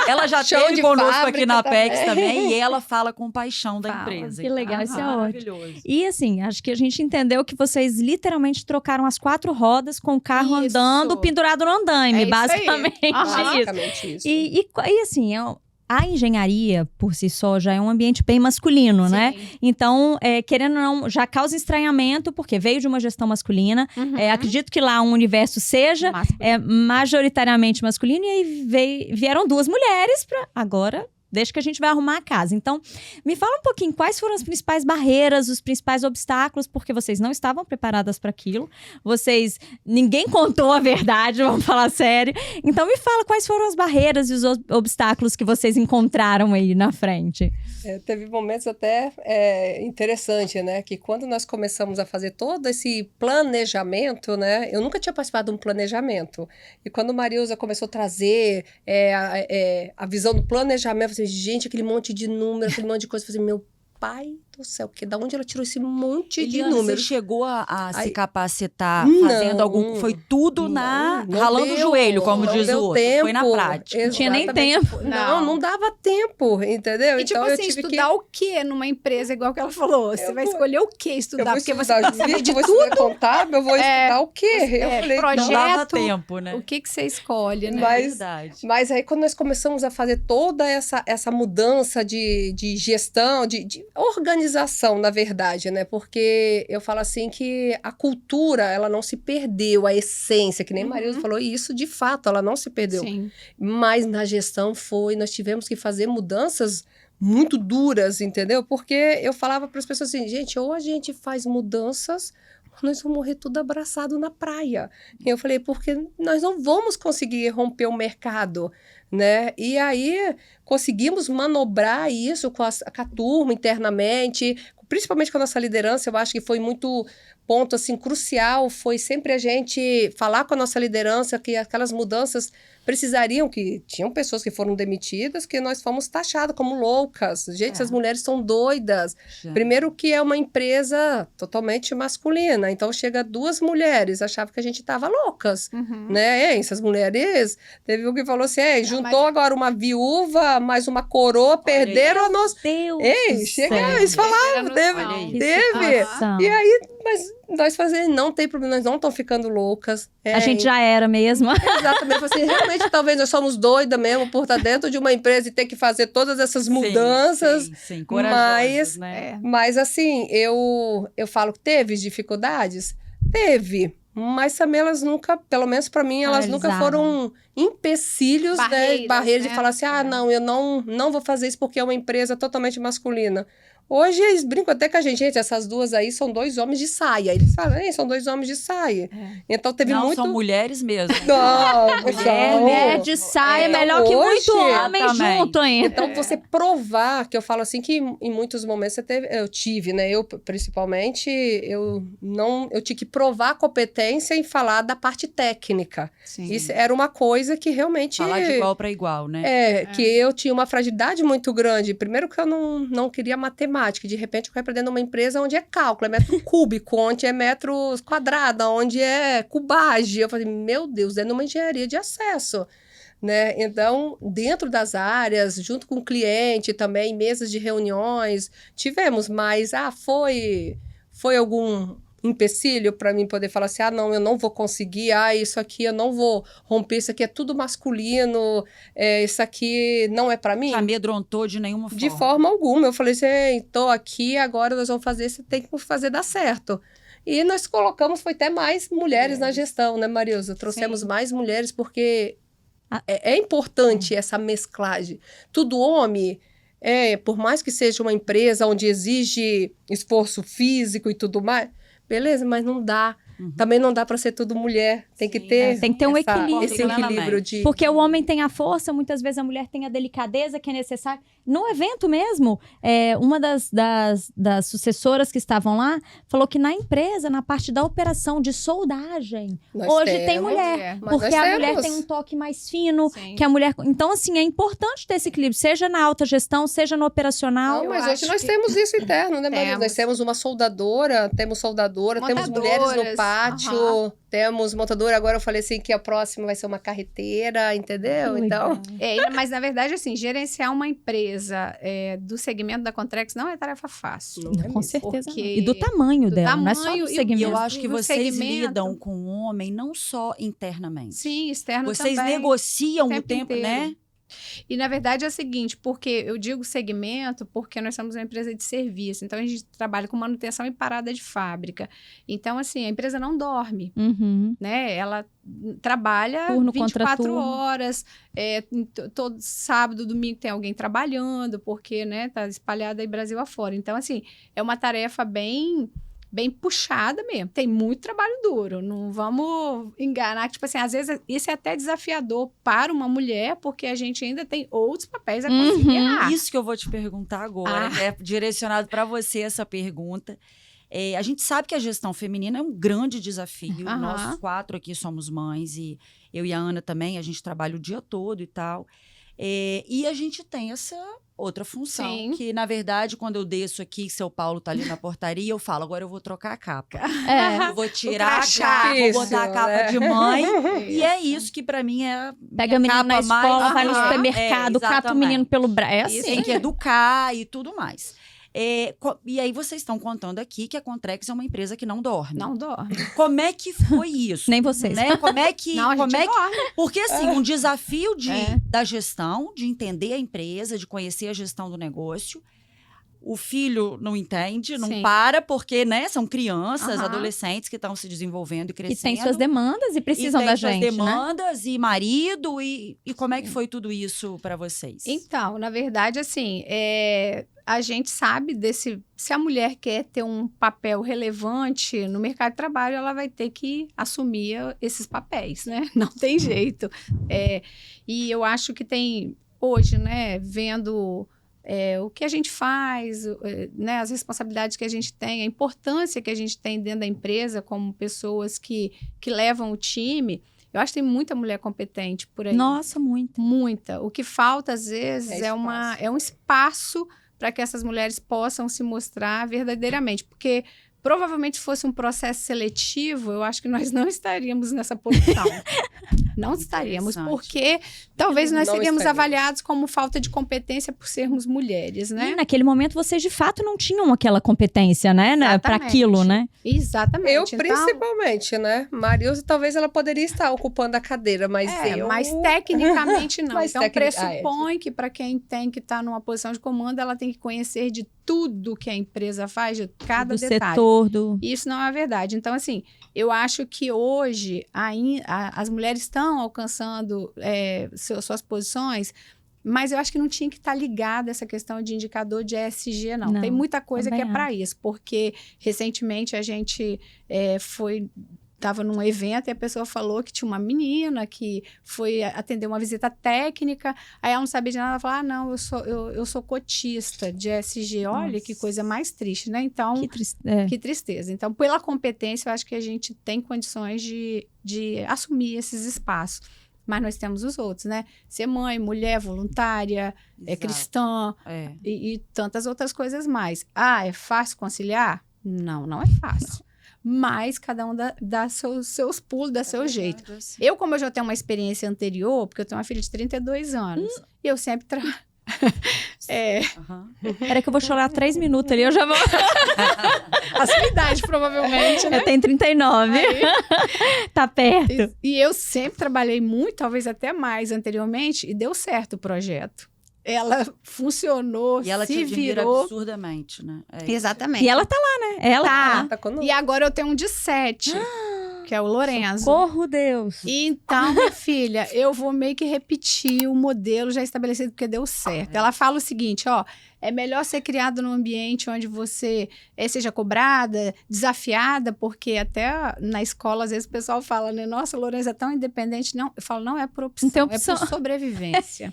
Ela já
Chão
esteve
de
conosco aqui
fábrica
na Apex
também.
também e ela fala com paixão da
Fala.
empresa.
Que legal, isso é ótimo.
maravilhoso.
E assim, acho que a gente entendeu que vocês literalmente trocaram as 4 rodas com o carro
Isso.
andando, pendurado no andaime,
É isso aí.
basicamente
Aham.
isso.
Basicamente isso.
E assim, a engenharia, por si só, já é um ambiente bem masculino, né?
Sim.
Então, querendo ou não, já causa estranhamento, porque veio de uma gestão masculina.
Uhum.
Acredito que lá um universo seja
Massa.
majoritariamente masculino, e aí vieram 2 mulheres para agora. Deixa que a gente vai arrumar a casa. Então, me fala um pouquinho, quais foram as principais barreiras, os principais obstáculos, porque vocês não estavam preparadas para aquilo. Ninguém contou a verdade, vamos falar sério. Então, me fala quais foram as barreiras e os obstáculos que vocês encontraram aí na frente.
Teve momentos até interessantes, né? Que quando nós começamos a fazer todo esse planejamento, né? Eu nunca tinha participado de um planejamento. E quando a Marilza começou a trazer a visão do planejamento, eu falei, gente, aquele monte de números, aquele monte de coisa. Eu falei, meu pai do céu, da onde ela tirou esse monte de
Eliana,
números?
você chegou a se
Aí-
capacitar
Não.
fazendo algum... Foi tudo
Não
ralando o
deu,
joelho, como
não
diz
deu
o outro. Foi na
tempo.
prática.
Não tinha nem
Exatamente.
tempo.
Não dava tempo, entendeu?
E tipo
então eu
assim,
tive
estudar o quê numa empresa, igual que ela falou? Você vai escolher o quê
eu
estudar?
vou
Porque
estudar
você precisa de
eu vou estudar contábil, eu vou estudar o quê? Eu
é,
falei,
projeto,
Não dava tempo, né?
o que você escolhe, né?
Mas-
É verdade.
Mas aí, quando nós começamos a fazer toda essa mudança de gestão, de organização, na verdade, né? Porque eu falo assim que a cultura, ela não se perdeu, a essência, que nem Marilza falou, e isso, de fato, ela não se perdeu.
Sim.
Mas na gestão nós tivemos que fazer mudanças muito duras, entendeu? Porque eu falava para as pessoas assim, gente, ou a gente faz mudanças, ou nós vamos morrer tudo abraçado na praia. E eu falei, porque nós não vamos conseguir romper o mercado, né? E aí conseguimos manobrar isso com a turma internamente, principalmente com a nossa liderança. Eu acho que foi muito ponto assim crucial, foi sempre a gente falar com a nossa liderança que aquelas mudanças precisariam, que tinham pessoas que foram demitidas, que nós fomos taxadas como loucas. Gente, essas mulheres são doidas.
Já.
Primeiro que é uma empresa totalmente masculina, então chega 2 mulheres, achava que a gente estava loucas,
Uhum.
né? Essas mulheres, teve um que falou assim, juntou
mas-
agora uma viúva, mais uma coroa, perderam a nossa...
Deus
Ei,
do
chega,
céu.
eles falaram,
Era no
teve,
sol.
Olha
Que
teve.
situação.
E aí, mas nós fazemos, não tem problema, nós não estamos ficando loucas.
A gente já era mesmo.
Exatamente, assim, realmente talvez nós somos doidas mesmo por estar dentro de uma empresa e ter que fazer todas essas mudanças.
Sim, corajosas,
mas-
né?
É.
Mas assim, eu falo que teve dificuldades? Teve. Mas também elas nunca, pelo menos para mim, elas nunca
Paralisaram.
foram empecilhos,
Barreiras,
barreiras de
né?
falar assim,
É.
não, eu não vou fazer isso porque é uma empresa totalmente masculina. Hoje eles brincam até com a gente, essas duas aí são 2 homens de saia. Eles falam, são 2 homens de saia. Então teve
Não,
muito...
são mulheres mesmo.
Não,
Mulher de saia é melhor que muito homem
Exatamente.
junto ainda.
Então, você provar, que eu falo assim, que em muitos momentos eu tive, né? Eu, principalmente, eu tinha que provar a competência em falar da parte técnica.
Sim.
Isso era uma coisa que realmente...
Falar de igual para igual, né?
Que eu tinha uma fragilidade muito grande. Primeiro que eu não queria matemática. De repente, eu quero aprender numa empresa onde é cálculo, é metro cúbico, onde é metros quadrados, onde é cubagem. Eu falei, meu Deus, é numa engenharia de acesso. Né? Então, dentro das áreas, junto com o cliente também, mesas de reuniões, tivemos, mas foi algum empecilho para mim poder falar assim, não, eu não vou conseguir, isso aqui eu não vou romper, isso aqui é tudo masculino, isso aqui não é para mim?
Amedrontou de nenhuma forma.
De forma alguma. Eu falei assim, tô aqui, agora nós vamos fazer, você tem que fazer dar certo. E nós colocamos, foi até mais mulheres na gestão, né, Marilza? Trouxemos mais mulheres porque é importante essa mesclagem. Tudo homem, por mais que seja uma empresa onde exige esforço físico e tudo mais, beleza, mas não dá. Também não dá para ser tudo mulher. Tem que ter,
tem que ter um equilíbrio.
esse equilíbrio de...
Porque o homem tem a força, muitas vezes a mulher tem a delicadeza que é necessária. No evento mesmo, uma das sucessoras que estavam lá falou que na empresa, na parte da operação de soldagem, hoje tem mulher. Porque a mulher tem um toque mais fino, que a mulher... Então, assim, é importante ter esse equilíbrio, seja na alta gestão, seja no operacional.
Não, mas hoje nós temos isso interno, né, Maria? Nós temos uma soldadora, temos mulheres no pátio, temos montadora. Agora eu falei assim que a próxima vai ser uma carreteira, entendeu? Então,
mas na verdade, assim, gerenciar uma empresa do segmento da Contrex não é tarefa fácil.
Com certeza.
Porque...
E do tamanho dela, não é só do segmento.
E eu acho que vocês
segmento...
lidam com o homem não só internamente.
Sim, externo
vocês
também.
Vocês negociam o tempo, né?
E, na verdade, é o seguinte, porque eu digo segmento porque nós somos uma empresa de serviço, então a gente trabalha com manutenção e parada de fábrica. Então, assim, a empresa não dorme, né? Ela trabalha
turno
24 horas, todo sábado, domingo tem alguém trabalhando, porque, né, tá espalhada aí Brasil afora. Então, assim, é uma tarefa bem puxada mesmo. Tem muito trabalho duro. Não vamos enganar. Tipo assim, às vezes isso é até desafiador para uma mulher, porque a gente ainda tem outros papéis a conseguir.
Isso que eu vou te perguntar agora. É direcionado para você essa pergunta. A gente sabe que a gestão feminina é um grande desafio. Nós 4 aqui somos mães e eu e a Ana também, a gente trabalha o dia todo e tal. E a gente tem essa outra função, que na verdade, quando eu desço aqui, seu Paulo tá ali na portaria, eu falo, agora eu vou trocar a capa. Eu vou tirar a capa, vou botar a capa de mãe. E é isso que pra mim é
pega a menina na escola, vai no supermercado, cata o menino pelo braço.
Tem que educar e tudo mais. E aí vocês estão contando aqui que a Contrex é uma empresa que não dorme.
Não dorme.
Como é que foi isso?
Nem vocês.
Né? Como é que...
Não, a gente dorme.
Porque, assim, um desafio da gestão, de entender a empresa, de conhecer a gestão do negócio. O filho não entende, não para, porque, né, são crianças, adolescentes que estão se desenvolvendo e crescendo.
E tem suas demandas e precisam da gente,
suas demandas, né? E marido, e como é que foi tudo isso para vocês?
Então, na verdade, assim, a gente sabe se a mulher quer ter um papel relevante no mercado de trabalho, ela vai ter que assumir esses papéis, né? Não tem jeito. E eu acho que tem, hoje, né, vendo... o que a gente faz, né, as responsabilidades que a gente tem, a importância que a gente tem dentro da empresa como pessoas que levam o time, eu acho que tem muita mulher competente por aí.
Nossa, muita.
Muita. O que falta, às vezes, é um espaço para que essas mulheres possam se mostrar verdadeiramente, porque... Provavelmente, se fosse um processo seletivo, eu acho que nós não estaríamos nessa posição. Não estaríamos, porque talvez nós seríamos avaliados como falta de competência por sermos mulheres, né?
E naquele momento, vocês de fato não tinham aquela competência, né? Para aquilo, né?
Exatamente.
Eu, principalmente, né? Marilza, talvez ela poderia estar ocupando a cadeira, mas
mas tecnicamente não. Então, pressupõe que para quem tem que estar numa posição de comando, ela tem que conhecer de tudo que a empresa faz, de cada detalhe. Isso não é verdade. Então, assim, eu acho que hoje as mulheres estão alcançando suas posições, Mas eu acho que não tinha que estar ligado essa questão de indicador de ESG, não.
Não,
Tem muita coisa que é
também
para isso, porque recentemente a gente estava num evento e a pessoa falou que tinha uma menina que foi atender uma visita técnica, aí ela não sabia de nada, ela falou, não, eu sou cotista de ESG, olha
Nossa.
que coisa mais triste, né? Então,
Que
que tristeza. Então, pela competência, eu acho que a gente tem condições de assumir esses espaços. Mas nós temos os outros, né? Ser mãe, mulher, voluntária,
Exato.
cristã
É.
e tantas outras coisas mais. É fácil conciliar? Não, não é fácil. Mas cada um dá seus pulos, dá seu jeito. Como eu já tenho uma experiência anterior, porque eu tenho uma filha de 32 anos, e eu sempre
Peraí que eu vou chorar 3 minutos ali, eu já vou...
a sua idade, provavelmente, né?
Eu tenho 39.
Aí,
Tá perto.
e eu sempre trabalhei muito, talvez até mais anteriormente, e deu certo o projeto. Ela funcionou,
E ela
se
te admira
virou.
absurdamente, né?
Exatamente.
E ela tá lá, né? Ela tá.
Tá conosco.
E agora eu tenho um de 7, que é o Lorenzo.
Corro, Deus.
Então, minha filha, eu vou meio que repetir o modelo já estabelecido, porque deu certo. Ela fala o seguinte, é melhor ser criado num ambiente onde você seja cobrada, desafiada, porque até na escola, às vezes, o pessoal fala, né? Nossa, o Lourenço é tão independente. Não, eu falo, não é por opção,
Não tem
é
opção.
por sobrevivência.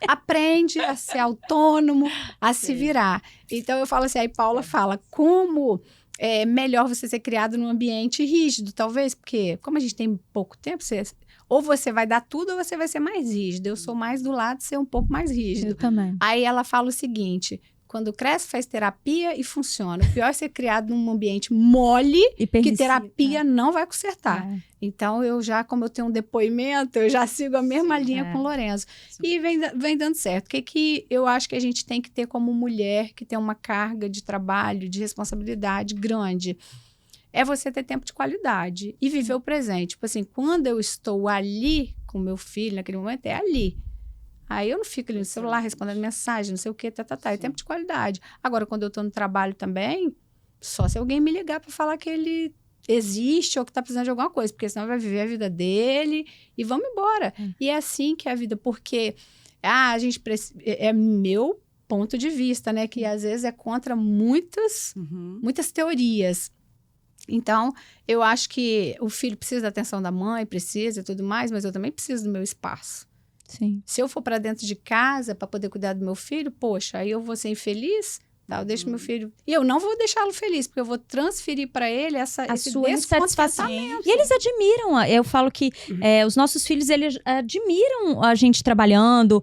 Aprende a ser autônomo, a se virar. Então, eu falo assim, aí Paula fala, como é melhor você ser criado num ambiente rígido, talvez, porque como a gente tem pouco tempo, ou você vai dar tudo ou você vai ser mais rígido. Eu sou mais do lado de ser um pouco mais rígido.
Eu também.
Aí ela fala o seguinte, quando cresce, faz terapia e funciona. O pior é ser criado num ambiente mole,
E
que
permissivo,
terapia não vai consertar.
É.
Então, como eu tenho um depoimento, eu já sigo a mesma linha
É.
com o Lorenzo. E vem dando certo. O que eu acho que a gente tem que ter como mulher, que tem uma carga de trabalho, de responsabilidade grande, é você ter tempo de qualidade e viver o presente. Tipo assim, quando eu estou ali com meu filho, naquele momento, é ali. Aí eu não fico ali no celular respondendo mensagem, não sei o quê, É tempo de qualidade. Agora, quando eu estou no trabalho também, só se alguém me ligar para falar que ele existe ou que está precisando de alguma coisa, porque senão vai viver a vida dele e vamos embora. E é assim que é a vida, porque a gente é meu ponto de vista, né? Que às vezes é contra muitas teorias. Então, eu acho que o filho precisa da atenção da mãe, precisa e tudo mais, mas eu também preciso do meu espaço.
Sim.
Se eu for para dentro de casa para poder cuidar do meu filho, poxa, aí eu vou ser infeliz, tá? Eu deixo meu filho... E eu não vou deixá-lo feliz, porque eu vou transferir para ele esse
sua insatisfação.
descontentamento.
E eles admiram, eu falo que os nossos filhos, eles admiram a gente trabalhando,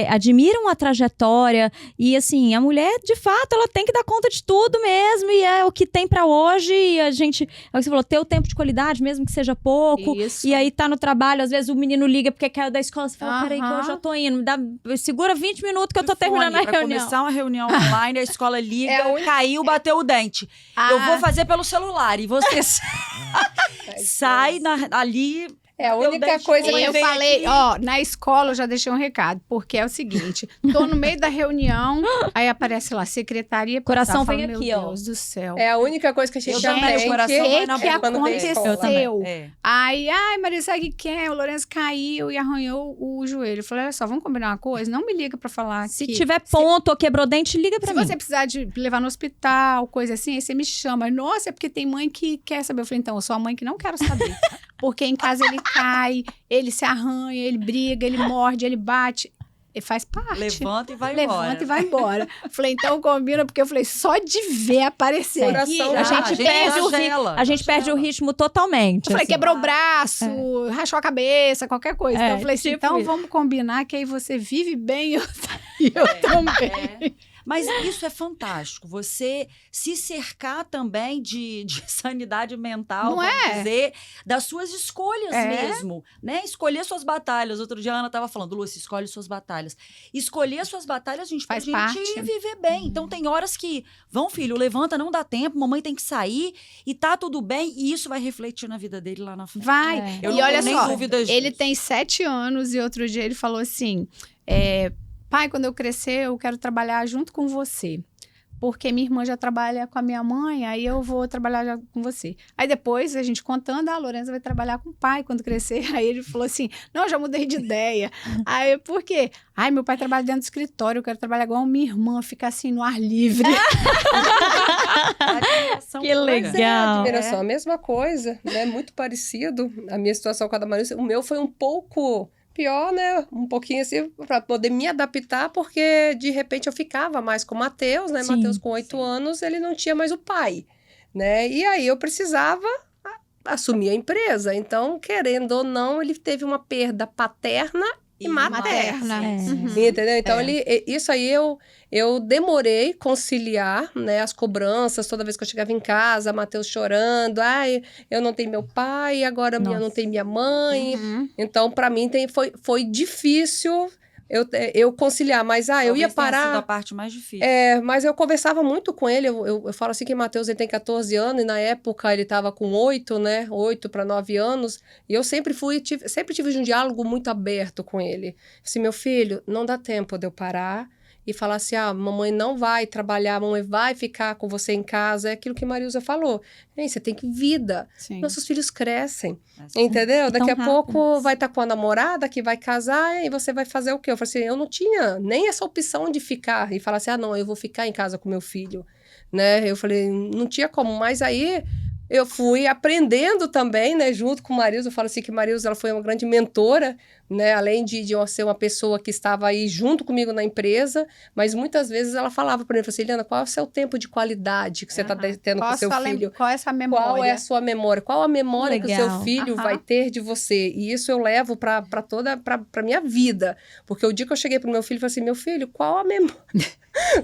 admiram a trajetória, e assim, a mulher, de fato, ela tem que dar conta de tudo mesmo, e é o que tem pra hoje, e a gente, é o que você falou, ter o tempo de qualidade, mesmo que seja pouco,
Isso.
e aí tá no trabalho, às vezes o menino liga porque caiu da escola, você fala, peraí que eu
Aham.
já tô indo, segura 20 minutos que eu tô terminando a
Pra
reunião.
começar uma reunião online, a escola liga,
É a única-
caiu, bateu o dente. Eu vou fazer pelo celular. E você sai ali...
É a única
dente
coisa
ruim.
E
que
eu
veio
falei,
aqui.
na escola eu já deixei um recado, porque é o seguinte, tô no meio da reunião, aí aparece lá, secretaria...
Coração
eu falo,
vem
meu
aqui, ó.
Deus do céu.
é a única coisa que a gente
Eu
aprende
também, o coração vai na boca
quando vem a escola.
aconteceu.
É.
Ai, Maria, sabe o que é? O Lourenço caiu e arranhou o joelho. Eu falei, olha só, vamos combinar uma coisa? Não me liga pra falar
Se
que...
tiver ponto ou quebrou dente, liga pra
Se
mim.
você precisar de levar no hospital, coisa assim, aí você me chama. Nossa, é porque tem mãe que quer saber. Eu falei, então, eu sou a mãe que não quero saber. Porque em casa ele cai, ele se arranha, ele briga, ele morde, ele bate. Ele faz parte.
Levanta e vai embora.
Levanta e vai embora. Falei, então combina, porque eu falei, só de ver aparecer aqui,
Coração
a
já-
gente perde o ritmo.
gela,
A gente perde o ritmo totalmente.
Eu falei,
assim.
quebrou o braço, rachou a cabeça, qualquer coisa. Então eu falei assim,
tipo
então
isso.
vamos combinar que aí você vive bem e eu também.
Mas isso é fantástico. Você se cercar também de sanidade mental,
Não
vamos
é?
dizer, das suas escolhas
É.
mesmo, né? Escolher suas batalhas. Outro dia a Ana estava falando, Lúcia, escolhe suas batalhas. Escolher suas batalhas, gente,
Faz
pra gente
parte.
viver bem. Então tem horas que, vão filho, levanta, não dá tempo, mamãe tem que sair e tá tudo bem. E isso vai refletir na vida dele lá na frente.
Vai.
É.
Eu
E
não
olha
tenho nem
só,
dúvidas
ele
disso.
tem 7 anos e outro dia ele falou assim, pai, quando eu crescer eu quero trabalhar junto com você. porque minha irmã já trabalha com a minha mãe, aí eu vou trabalhar já com você. Aí depois, a gente contando, a Lorenza vai trabalhar com o pai quando crescer. Aí ele falou assim, não, já mudei de ideia. Aí, por quê? Ai, meu pai trabalha dentro do escritório, eu quero trabalhar igual a minha irmã, ficar assim no ar livre.
Que legal.
Admiração, a mesma coisa, né? Muito parecido. A minha situação com a da Marilza, o meu foi um pouco pior, né? Um pouquinho assim, para poder me adaptar, porque de repente eu ficava mais com o Matheus, né? Matheus com 8 anos, ele não tinha mais o pai, né? E aí eu precisava assumir a empresa. Então, querendo ou não, ele teve uma perda paterna e materna. Entendeu? Então, isso aí eu demorei conciliar, né, as cobranças, toda vez que eu chegava em casa, Matheus chorando, ai, eu não tenho meu pai, agora eu não tenho minha mãe. Então, para mim, foi difícil eu conciliar, mas eu ia parar...
Tenha sido a parte mais difícil.
Mas eu conversava muito com ele, eu falo assim que Matheus ele tem 14 anos, e na época ele estava com 8, né, 8 para 9 anos, e eu sempre tive um diálogo muito aberto com ele. Assim, meu filho, não dá tempo de eu parar e falar assim, mamãe não vai trabalhar, mamãe vai ficar com você em casa, é aquilo que Marilza falou. Você tem que vida.
Sim.
Nossos filhos crescem, entendeu? Daqui a pouco vai estar com a namorada que vai casar e você vai fazer o quê? Eu falei assim, eu não tinha nem essa opção de ficar e falar assim, não, eu vou ficar em casa com meu filho, né? Eu falei, não tinha como, mas aí... Eu fui aprendendo também, né, junto com Marilza. Eu falo assim que Marilza ela foi uma grande mentora, né, além de eu ser uma pessoa que estava aí junto comigo na empresa, mas muitas vezes ela falava para mim, assim, Eliana, qual é o seu tempo de qualidade que você está tendo com o seu filho?
Qual é essa memória?
Qual é a sua memória? Qual a memória que o seu filho vai ter de você? E isso eu levo para minha vida, porque o dia que eu cheguei para o meu filho, eu falei assim, meu filho, qual a memória?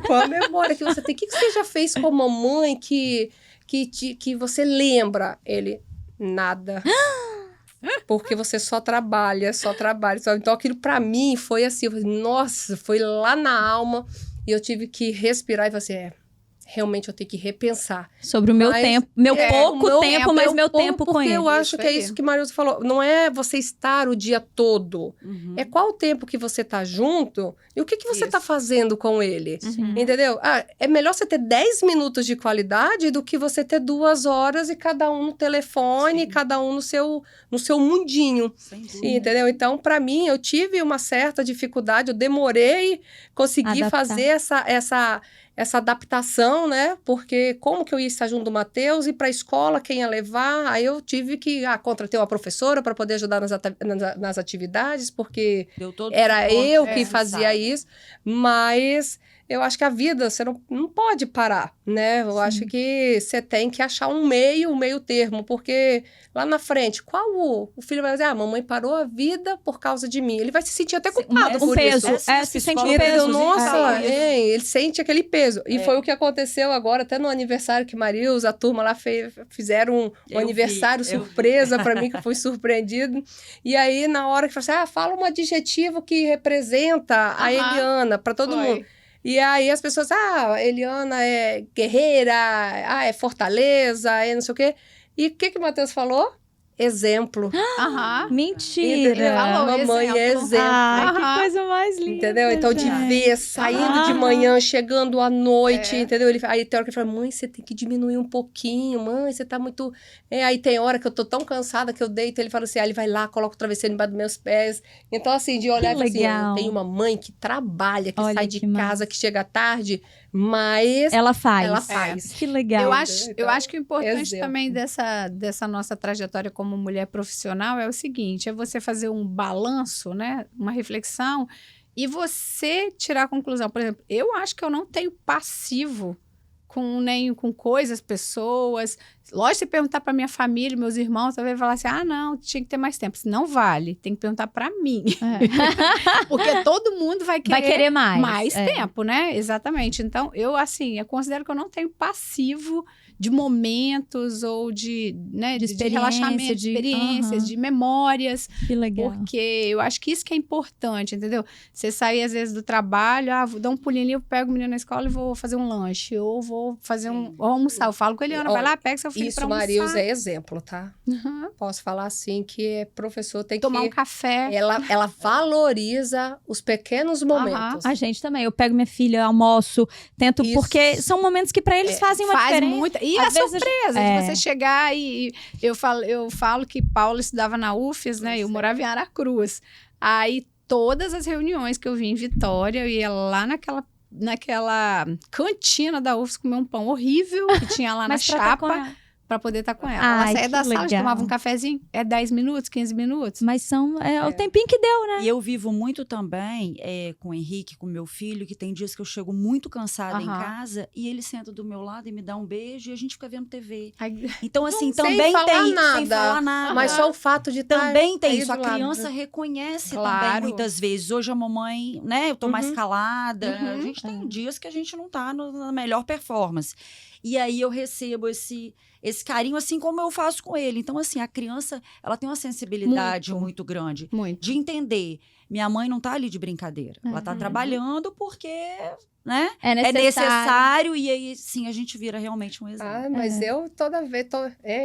Qual a memória que você tem? O que você já fez com a mamãe que você lembra? Ele, nada. Porque você só trabalha. Então, aquilo pra mim foi assim, eu falei, nossa, foi lá na alma, e eu tive que respirar e falar assim, realmente eu tenho que repensar.
Sobre o meu tempo, meu tempo, mas meu tempo com ele.
Porque eu acho que é isso que Marilza falou. Não é você estar o dia todo. É qual o tempo que você tá junto e o que você tá fazendo com ele. Entendeu? É melhor você ter 10 minutos de qualidade do que você ter 2 horas e cada um no telefone, cada um no seu mundinho. Entendeu? Então, para mim, eu tive uma certa dificuldade, eu demorei conseguir fazer essa adaptação, né? Porque como que eu ia estar junto do Matheus e para a escola, quem ia levar? Aí eu tive que contratei uma professora para poder ajudar nas atividades, porque era eu que fazia isso, mas eu acho que a vida, você não pode parar, né? Eu acho que você tem que achar um meio termo, porque lá na frente, o filho vai dizer, a mamãe parou a vida por causa de mim. Ele vai se sentir até culpado por
peso.
isso.
Se sente um peso.
Nossa, ele sente aquele peso. E foi o que aconteceu agora, até no aniversário que Marilza, a turma lá fizeram um aniversário surpresa para mim, que fui surpreendido. E aí, na hora que falou assim, fala um adjetivo que representa a Eliana, para todo mundo. E aí as pessoas, Eliana é guerreira, é fortaleza, é não sei o quê. E o que o Matheus falou? Exemplo.
Mentira.
Mamãe é exemplo.
Que coisa mais linda.
Entendeu? Então, de ver, saindo de manhã, chegando à noite, entendeu? Aí tem hora que ele fala, mãe, você tem que diminuir um pouquinho, mãe, você tá muito... Aí tem hora que eu tô tão cansada que eu deito, ele fala assim, ele vai lá, coloca o travesseiro embaixo dos meus pés. Então, assim, de olhar e falar assim, eu tenho uma mãe que trabalha, que sai de casa, que chega tarde, mas...
Ela faz. Que legal.
Eu acho que o importante também dessa nossa trajetória como mulher profissional é o seguinte, é você fazer um balanço, né? Uma reflexão e você tirar a conclusão. Por exemplo, eu acho que eu não tenho passivo nem com coisas, pessoas. Lógico, se perguntar para minha família, meus irmãos, talvez falar assim, não, tinha que ter mais tempo. Não vale, tem que perguntar para mim. Porque todo mundo vai querer mais tempo, né? Exatamente. Então, eu considero que eu não tenho passivo de momentos ou de relaxamento, de experiências, de memórias. Que legal. Porque eu acho que isso que é importante, entendeu? Você sair, às vezes, do trabalho, vou dar um pulinho ali, eu pego o menino na escola e vou fazer um lanche, ou vou fazer vou almoçar. Eu falo com ele, Eliana, vai lá, pega seu fui
Isso,
pra almoçar.
Marilza, é exemplo, tá?
Uhum.
Posso falar assim que professor tem
Tomar um
que...
café.
Ela valoriza os pequenos momentos.
A gente também. Eu pego minha filha, almoço, tento,
Isso.
porque são momentos que para eles fazem uma
Faz
diferença.
muita. E
Às
a
vezes
surpresa
é.
de você chegar e eu falo que Paula estudava na UFES, né? Eu morava em Aracruz. Aí todas as reuniões que eu vi em Vitória, eu ia lá naquela cantina da UFES comer um pão horrível que tinha lá na
Mas pra tá com
chapa.
ela.
Pra poder estar com ela.
Ai,
Ela saía
que
da sala, a gente
legal.
tomava um cafezinho. É 10 minutos, 15 minutos.
Mas o tempinho que deu, né?
E eu vivo muito também com o Henrique, com meu filho, que tem dias que eu chego muito cansada em
Aham.
casa e ele senta do meu lado e me dá um beijo e a gente fica vendo TV.
Aí,
Então, assim,
Sem
também
falar
tem.
nada.
Sem falar nada.
Mas só o fato de estar
Também tem
aí
isso. A
do lado.
criança reconhece também
Claro.
muitas vezes. Hoje a mamãe, né? Eu tô mais
Uhum.
calada.
Uhum.
A gente tem dias que a gente não tá na melhor performance. E aí eu recebo esse carinho, assim como eu faço com ele. Então, assim, a criança, ela tem uma sensibilidade muito grande
muito.
de entender. Minha mãe não tá ali de brincadeira. Ela tá
Uhum.
trabalhando porque, né?
É
É necessário e aí, sim, a gente vira realmente um exemplo.
Ah, mas eu toda vez,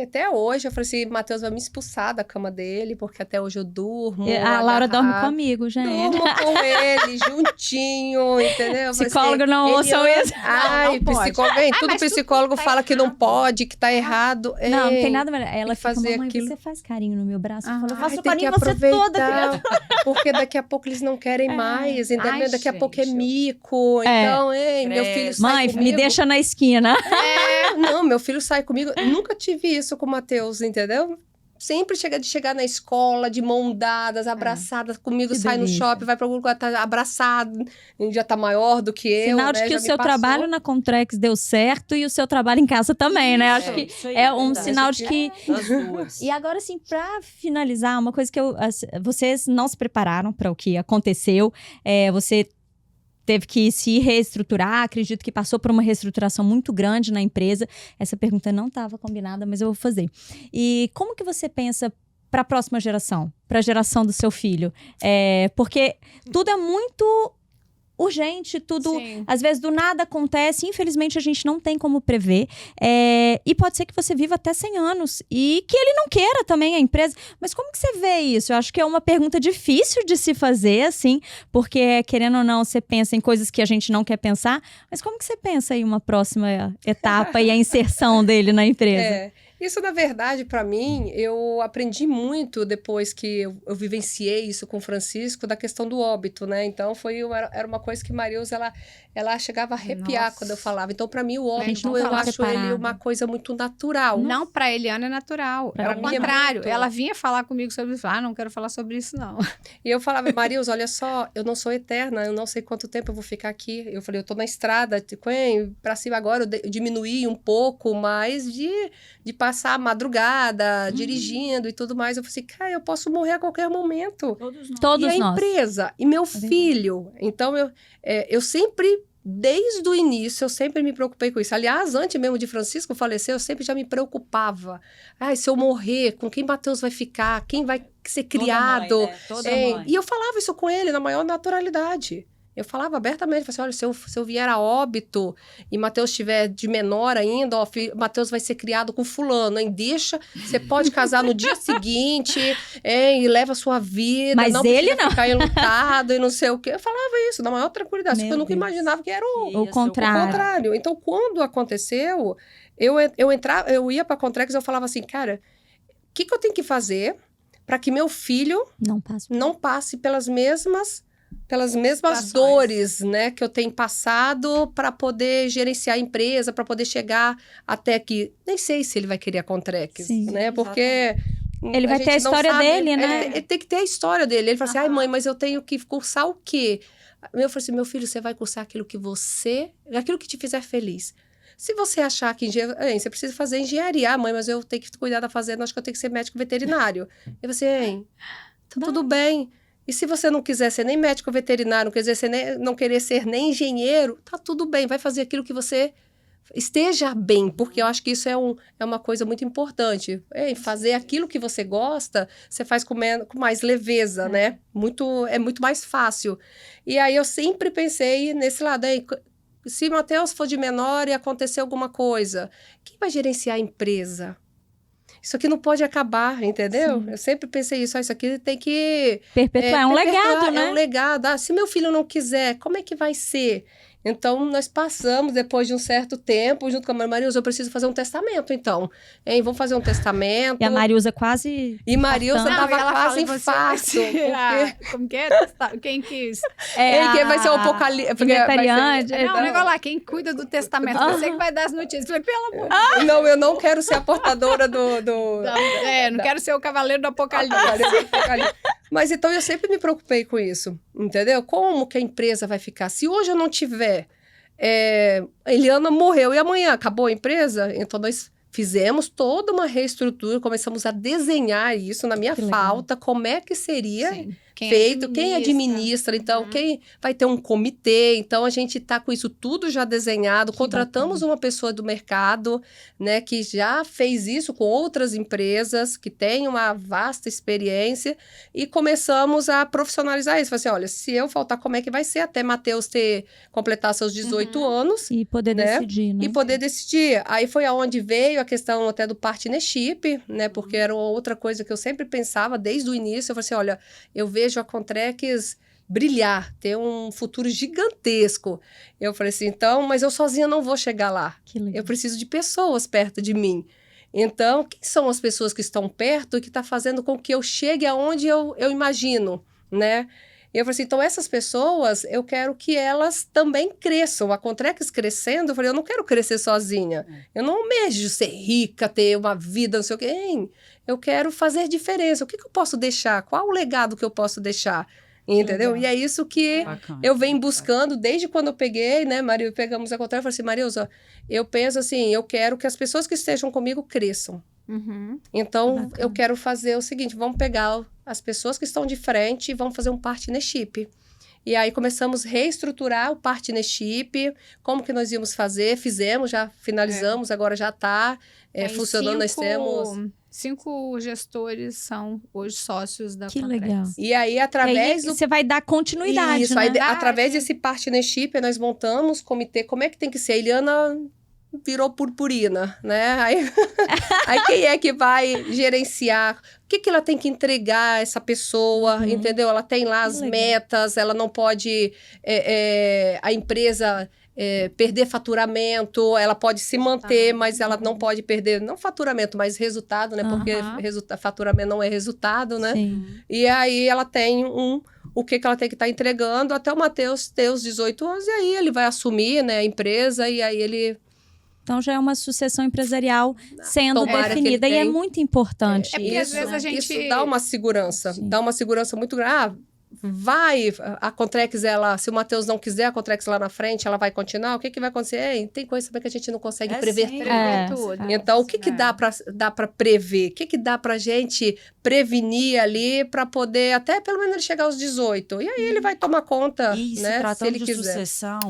até hoje, eu falei assim, Matheus vai me expulsar da cama dele, porque até hoje eu durmo.
A Laura dorme
agarrado.
comigo, gente.
Durmo com ele, juntinho, entendeu? Eu falei
Psicólogo não
ele
ouçam
ama-
isso.
Ai,
Não pode.
psicólogo, tudo
mas tudo
psicólogo
tá
fala que não
errado.
pode, que tá errado.
Não
Ei,
tem nada melhor. Ela
que
fica,
fazer
mamãe,
aquilo.
você faz carinho no meu braço? Eu falo, eu
ai,
faço
tem que
carinho em você toda, criança.
aproveitar, porque daqui a pouco eles não querem mais, entendeu?
Ai,
Daqui a pouco é
gente.
mico, então, ei, meu
Credo.
filho sai
Mãe,
comigo.
me deixa na esquina.
Não, meu filho sai comigo. Nunca tive isso com o Matheus, entendeu? Sempre chega de chegar na escola, de mão dadas, abraçadas comigo,
Que
sai
delícia.
no shopping, vai para algum lugar, tá abraçado, já tá maior do que eu,
Sinal
né?
de que
já
o
me
seu
passou.
trabalho na Contrex deu certo e o seu trabalho em casa também, né? Acho que
Isso aí,
é um
verdade.
sinal de que...
Das duas.
E agora, assim, pra finalizar, uma coisa que vocês não se prepararam para o que aconteceu. Você teve que se reestruturar, acredito que passou por uma reestruturação muito grande na empresa. Essa pergunta não estava combinada, mas eu vou fazer. E como que você pensa para a próxima geração, para a geração do seu filho? Porque tudo é muito urgente, tudo...
Sim.
Às vezes, do nada acontece, infelizmente, a gente não tem como prever. E pode ser que você viva até 100 anos e que ele não queira também a empresa. Mas como que você vê isso? Eu acho que é uma pergunta difícil de se fazer, assim, porque, querendo ou não, você pensa em coisas que a gente não quer pensar. Mas como que você pensa em uma próxima etapa e a inserção dele na empresa?
Isso, na verdade, para mim, eu aprendi muito depois que eu vivenciei isso com o Francisco, da questão do óbito, né? Então, era uma coisa que Marilza, ela chegava a arrepiar
Nossa.
quando eu falava. Então, para mim, o
A gente
óbito,
não
eu
fala
acho
separado.
ele uma coisa muito natural.
Não, pra Eliana é natural.
Pra
Era
mim
o
é
contrário.
muito.
Ela vinha falar comigo sobre isso. Não quero falar sobre isso, não.
E eu falava, Marilza, olha só, eu não sou eterna, eu não sei quanto tempo eu vou ficar aqui. Eu falei, eu tô na estrada, pra cima agora, eu diminuí um pouco mais de passar a madrugada, dirigindo e tudo mais. Eu falei assim, cara, eu posso morrer a qualquer momento.
Todos nós.
Todos
E a
nós.
empresa, e meu
verdade.
filho. Então, eu sempre, desde o início, eu sempre me preocupei com isso. Aliás, antes mesmo de Francisco falecer, eu sempre já me preocupava. Ai, se eu morrer, com quem Matheus vai ficar? Quem vai ser criado?
Toda mãe, né? Toda
Ei,
mãe.
e eu falava isso com ele na maior naturalidade. Eu falava abertamente, falei assim, olha, se eu vier a óbito e Matheus estiver de menor ainda, ó, Matheus vai ser criado com fulano, hein? Deixa, você pode casar no dia seguinte, hein? E leva a sua vida,
Mas
não
ele
precisa
não.
ficar enlutado e não sei o quê. Eu falava isso na maior tranquilidade,
Meu
porque eu nunca
Deus.
imaginava que era
O contrário.
o contrário. Então, quando aconteceu, eu ia para a Contrex e eu falava assim, cara, o que eu tenho que fazer para que meu filho
Não passa.
não passe pelas mesmas
Situações.
dores, né, que eu tenho passado para poder gerenciar a empresa, para poder chegar até aqui. Nem sei se ele vai querer a Contrex,
Sim,
né, porque
Ele vai
gente
ter a
não
história
sabe,
dele, né?
Ele tem que ter a história dele. Ele fala assim, ai mãe, mas eu tenho que cursar o quê? Eu falei assim, meu filho, você vai cursar aquilo que te fizer feliz. Se você achar que você precisa fazer engenharia, mãe, mas eu tenho que cuidar da fazenda, acho que eu tenho que ser médico veterinário. Eu falei, tá tudo bem. E se você não quiser ser nem médico veterinário, não querer ser nem engenheiro, tá tudo bem, vai fazer aquilo que você esteja bem, porque eu acho que isso é uma coisa muito importante. Fazer aquilo que você gosta, você faz com mais leveza, né? É muito mais fácil. E aí eu sempre pensei nesse lado, se Matheus for de menor e acontecer alguma coisa, quem vai gerenciar a empresa? Isso aqui não pode acabar, entendeu?
Sim.
Eu sempre pensei isso, isso aqui tem que...
Perpetuar, é um legado, né?
É um legado. Se meu filho não quiser, como é que vai ser? Então, nós passamos, depois de um certo tempo, junto com a Marilza, eu preciso fazer um testamento, então. Hein? Vamos fazer um testamento.
E a Marilza quase...
E Marilza
Não,
estava
e ela
quase
fala,
em
você
infarto.
vai ser
porque-
como que é? Quem quis?
Quem vai ser o apocalipse?
Inventariante.
Não, o negócio lá, quem cuida do testamento, você que vai dar as notícias. Eu falei, pelo amor
Não, eu não quero ser a portadora do...
não quero ser o cavaleiro do apocalipse.
Mas então eu sempre me preocupei com isso, entendeu? Como que a empresa vai ficar? Se hoje eu não tiver, Eliana morreu e amanhã acabou a empresa, então nós fizemos toda uma reestrutura, começamos a desenhar isso na minha
Que legal.
falta, como é que seria
Sim.
feito, quem administra, então quem vai ter um comitê, então a gente está com isso tudo já desenhado, contratamos uma pessoa do mercado, né, que já fez isso com outras empresas, que tem uma vasta experiência, e começamos a profissionalizar isso, falei assim, olha, se eu faltar, como é que vai ser, até Matheus completar seus 18 anos,
E poder
né?
decidir, né?
E poder decidir. Aí foi aonde veio a questão até do partnership, né? Porque era outra coisa que eu sempre pensava desde o início. Eu falei assim, olha, eu vejo a Contrex brilhar, ter um futuro gigantesco. Eu falei assim, então, mas eu sozinha não vou chegar lá.
Que legal.
Eu preciso de pessoas perto de mim. Então, quem são as pessoas que estão perto e que estão fazendo com que eu chegue aonde eu imagino, né? E eu falei assim, então essas pessoas, eu quero que elas também cresçam. A Contrex crescendo, eu falei, eu não quero crescer sozinha. Eu não almejo ser rica, ter uma vida, não sei o quê. Hein? Eu quero fazer diferença. O que eu posso deixar? Qual o legado que eu posso deixar? Entendeu?
legal.
E é isso que
Bacana.
eu venho buscando desde quando eu peguei, né, Maria, pegamos a Contrex, eu falei assim, Marilza, eu penso assim, eu quero que as pessoas que estejam comigo cresçam.
Uhum.
Então,
Bacana.
eu quero fazer o seguinte, vamos pegar as pessoas que estão de frente e vamos fazer um partnership. E aí começamos a reestruturar o partnership, como que nós íamos fazer, fizemos, já finalizamos, agora já está funcionando, nós temos...
5 gestores são hoje sócios da
Que
Contrex.
legal.
E aí,
E
através
aí
do...
você vai dar continuidade,
Isso,
né?
aí, através desse partnership, nós montamos comitê, como é que tem que ser? A Eliana virou purpurina, né? Aí quem é que vai gerenciar? O que ela tem que entregar a essa pessoa, entendeu? Ela tem lá as
legal.
metas, ela não pode... a empresa... perder faturamento, ela pode se manter, mas ela não pode perder, não faturamento, mas resultado, né? Porque faturamento não é resultado, né?
Sim.
E aí ela tem o que ela tem que estar entregando até o Matheus ter os 18 anos, e aí ele vai assumir, né, a empresa, e aí ele...
Então já é uma sucessão empresarial sendo
Tomara que
definida
ele
e é
tem.
muito importante.
É porque às vezes a gente...
Isso dá uma segurança,
Sim.
dá uma segurança muito grande. A Contrex, se o Matheus não quiser a Contrex lá na frente, ela vai continuar? O que vai acontecer? Tem coisa também que a gente não consegue prever
sim.
tudo.
É.
tudo.
Então, o que dá para prever? O que dá para gente prevenir ali para poder, até pelo menos ele chegar aos 18? E aí ele vai tomar conta,
E
né?
se tratando
ele
de
quiser.
sucessão,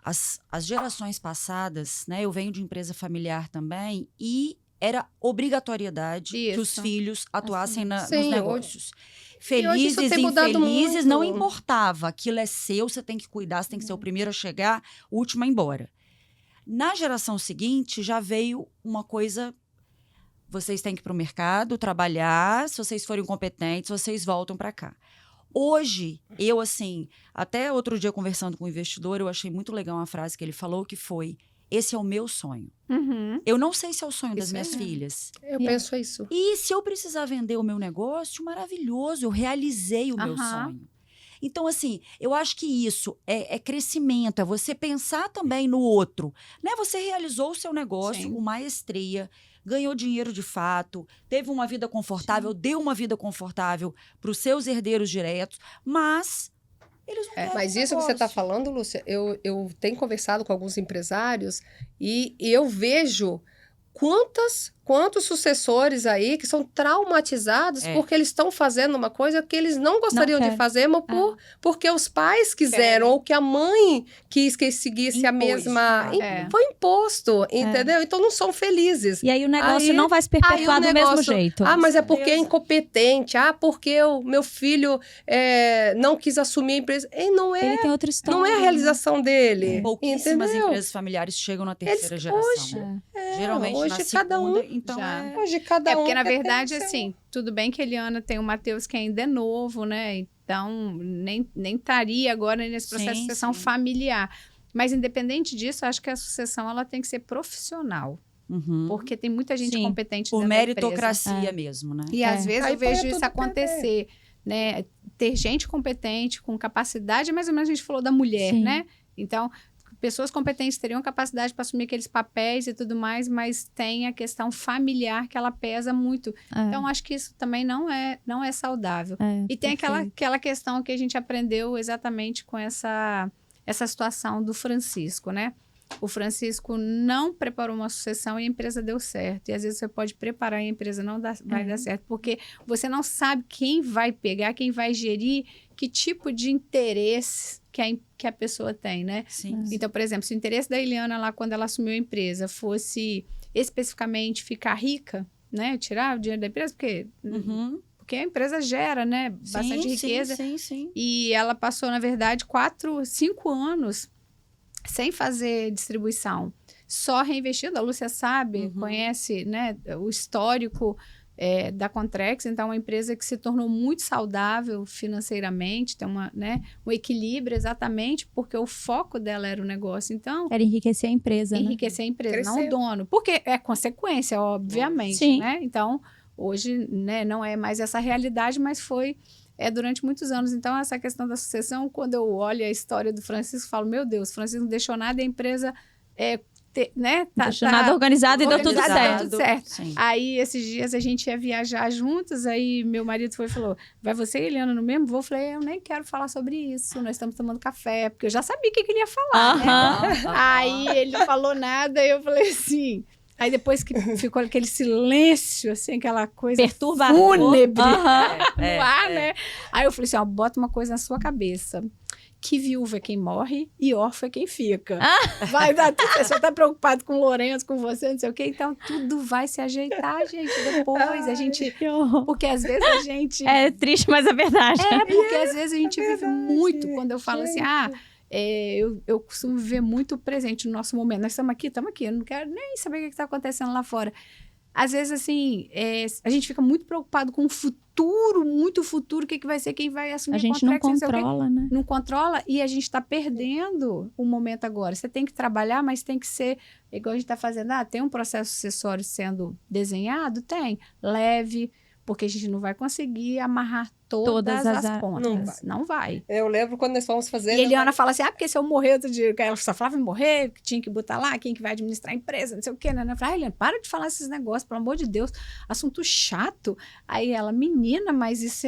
as gerações passadas, né? Eu venho de empresa familiar também e era obrigatoriedade que os
Isso.
filhos atuassem nos
Sim,
negócios.
E hoje isso
Felizes
tem
e
mudado
infelizes,
muito.
não importava. Aquilo é seu, você tem que cuidar, você tem que ser o primeiro a chegar, o último a ir embora. Na geração seguinte, já veio uma coisa... Vocês têm que ir para o mercado, trabalhar. Se vocês forem competentes, vocês voltam para cá. Hoje, eu assim... Até outro dia, conversando com um investidor, eu achei muito legal uma frase que ele falou, que foi... Esse é o meu sonho.
Uhum.
Eu não sei se é o sonho das
Isso
minhas
é.
filhas.
Eu penso isso.
E se eu precisar vender o meu negócio, maravilhoso, eu realizei o meu
Aham.
sonho. Então, assim, eu acho que isso é crescimento, é você pensar também no outro. Né? Você realizou o seu negócio
Sim.
com maestria, ganhou dinheiro de fato, teve uma vida confortável, deu uma vida confortável para os seus herdeiros diretos, mas eles não querem
Mas
o
isso que você está
negócio.
falando, Lúcia, eu tenho conversado com alguns empresários e eu vejo quantas quantos sucessores aí que são traumatizados porque eles estão fazendo uma coisa que eles não gostariam de fazer, mas porque os pais quiseram, ou que a mãe quis que seguisse a mesma... Foi imposto, entendeu? Então não são felizes.
E aí o negócio não vai se perpetuar do mesmo jeito.
Mas é porque é incompetente. Porque o meu filho não quis assumir a empresa.
Ele tem outra história.
Não é a realização dele.
Pouquíssimas
entendeu?
empresas familiares chegam na terceira geração. Geralmente
hoje
na
cada
segunda, então
Hoje cada
porque, na
quer ter
verdade,
o seu.
assim, tudo bem que a Eliana tem o Matheus que ainda é novo, né? Então, nem estaria agora nesse processo de sucessão familiar. Mas, independente disso, eu acho que a sucessão ela tem que ser profissional. Porque tem muita gente competente
por
dentro da
meritocracia
empresa.
mesmo, né?
E, às vezes,
Aí
eu vejo
põe
isso
tudo
acontecer, né? Ter gente competente, com capacidade, mais ou menos a gente falou da mulher, né? Então... Pessoas competentes teriam capacidade para assumir aqueles papéis e tudo mais, mas tem a questão familiar que ela pesa muito. Então, acho que isso também não é saudável. E tem aquela questão que a gente aprendeu exatamente com essa situação do Francisco, né? O Francisco não preparou uma sucessão e a empresa deu certo. E às vezes você pode preparar e a empresa não vai dar certo, porque você não sabe quem vai pegar, quem vai gerir, que tipo de interesse que a pessoa tem, né?
Sim.
Então, por exemplo, se o interesse da Eliana lá, quando ela assumiu a empresa, fosse especificamente ficar rica, né? Tirar o dinheiro da empresa, porque a empresa gera, né? Bastante riqueza.
Sim.
E ela passou, na verdade, 5 anos sem fazer distribuição, só reinvestindo. A Lúcia sabe, conhece, né, o histórico da Contrex, então é uma empresa que se tornou muito saudável financeiramente, tem um equilíbrio exatamente porque o foco dela era o negócio. Então,
era enriquecer a empresa,
enriquecer a empresa,
Cresceu.
não o dono, porque é consequência, obviamente, né? Então, hoje, né, não é mais essa realidade, mas foi durante muitos anos. Então, essa questão da sucessão, quando eu olho a história do Francisco, eu falo, meu Deus, Francisco não deixou nada e a empresa né?
Deixou nada organizado e deu tudo certo.
Deu tudo certo.
Sim.
Aí, esses dias, a gente ia viajar juntos, aí meu marido foi e falou, vai você e Eliana no mesmo voo? Eu falei, eu nem quero falar sobre isso, nós estamos tomando café, porque eu já sabia o que ele ia falar, né? Aí, ele não falou nada, e eu falei assim... Aí, depois que ficou aquele silêncio, assim, aquela coisa
perturbador,
fúnebre no ar, né? Aí, eu falei assim, bota uma coisa na sua cabeça. Que viúva é quem morre e órfão é quem fica. Vai dar tudo. Você tá preocupado com o Lourenço, com você, não sei o quê. Então, tudo vai se ajeitar, gente. Depois a gente... Porque às vezes a gente...
É triste, mas é verdade.
Porque às vezes a gente vive muito. Quando eu falo assim, eu costumo viver muito presente no nosso momento. Nós estamos aqui. Eu não quero nem saber o que está acontecendo lá fora. Às vezes, assim, a gente fica muito preocupado com o futuro, muito futuro, o que vai ser, quem vai assumir
a gente não controla, né?
Não controla e a gente está perdendo o momento agora. Você tem que trabalhar, mas tem que ser, igual a gente está fazendo, tem um processo sucessório sendo desenhado? Tem. Leve, porque a gente não vai conseguir amarrar todas as pontas. Não vai.
Eu lembro quando nós fomos fazer...
E a Eliana fala assim, porque se eu morrer outro dia, ela só falava em morrer, que tinha que botar lá, quem que vai administrar a empresa, não sei o quê, né? Eu falei, Eliana, para de falar esses negócios, pelo amor de Deus, assunto chato. Aí ela, menina, mas isso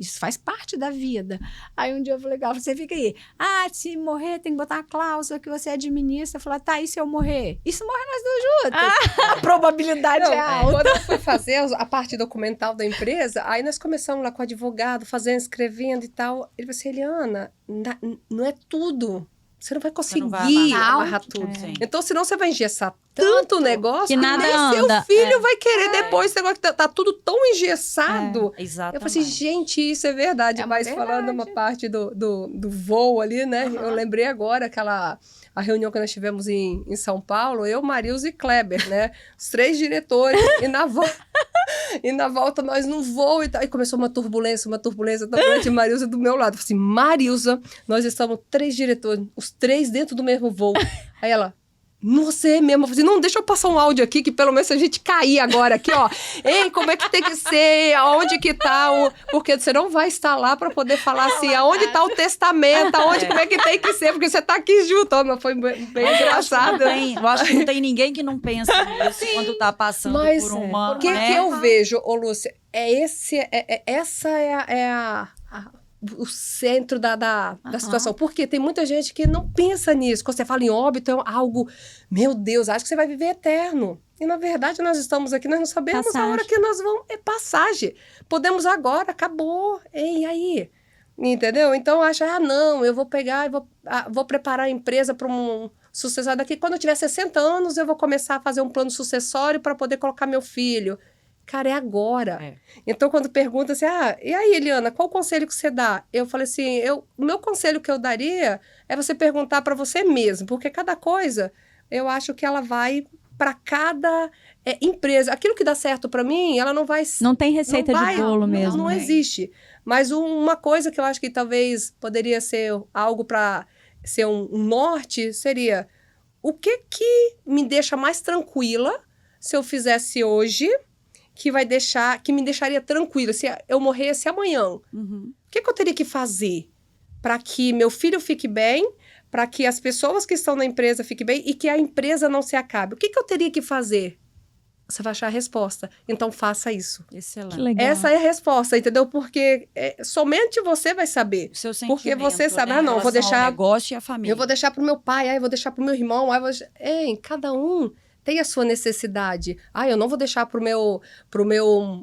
isso faz parte da vida. Aí um dia eu falei, você fica aí, se morrer tem que botar uma cláusula que você administra. Eu falei, e se eu morrer? E se morrer nós dois juntos? A probabilidade é alta.
Quando eu fui fazer a parte documental da empresa, aí nós começamos lá com o advogado, fazendo, escrevendo e tal. Ele falou assim, Eliana, não é tudo. Você não vai conseguir amarrar tudo. Então, senão você vai engessar tanto negócio
que nada
seu
anda.
filho vai querer depois esse negócio que tá tudo tão engessado.
Exatamente.
Eu falei assim, gente, isso é verdade. Mas falando uma parte do voo ali, né? Eu lembrei agora a reunião que nós tivemos em São Paulo, eu, Marilza e Kleber, né? Os 3 diretores, e na volta nós no voo e tal. E começou uma turbulência, e Marilza do meu lado. Eu falei assim, Marilza, nós estamos 3 diretores, os 3 dentro do mesmo voo. Aí ela... Nossa, é mesmo. Eu falei, não, deixa eu passar um áudio aqui, que pelo menos se a gente cair agora aqui, ó. Ei, como é que tem que ser? Aonde que tá o... Porque você não vai estar lá para poder falar assim, aonde tá o testamento, como é que tem que ser, porque você tá aqui junto. Mas foi bem engraçado.
Eu acho que não tem ninguém que não pensa nisso quando tá passando por uma...
O que eu vejo, Lúcia, essa é o centro da situação. Porque tem muita gente que não pensa nisso. Quando você fala em óbito, é algo, meu Deus, acho que você vai viver eterno. E, na verdade, nós estamos aqui, nós não sabemos a hora que nós vamos... É passagem. Podemos agora, acabou. E aí? Entendeu? Então, acha, não, eu vou pegar e vou preparar a empresa para um sucessório daqui. Quando eu tiver 60 anos, eu vou começar a fazer um plano sucessório para poder colocar meu filho. Cara, é agora. Então, quando pergunta assim, e aí, Eliana, qual o conselho que você dá? Eu falei assim, o meu conselho que eu daria é você perguntar para você mesmo, porque cada coisa, eu acho que ela vai para cada empresa. Aquilo que dá certo para mim, ela não vai...
Não tem receita de bolo mesmo.
Não existe. Mas uma coisa que eu acho que talvez poderia ser algo para ser um norte, seria o que me deixa mais tranquila se eu fizesse hoje, que me deixaria tranquila, se eu morresse amanhã. O que eu teria que fazer para que meu filho fique bem, para que as pessoas que estão na empresa fiquem bem e que a empresa não se acabe? O que eu teria que fazer? Você vai achar a resposta. Então, faça isso.
Excelente.
Que legal.
Essa é a resposta, entendeu? Porque somente você vai saber.
O seu sentimento,
porque você sabe,
né?
não, vou deixar...
o negócio e a família.
Eu vou deixar pro meu pai, eu vou deixar pro meu irmão, cada um tem a sua necessidade. Eu não vou deixar pro meu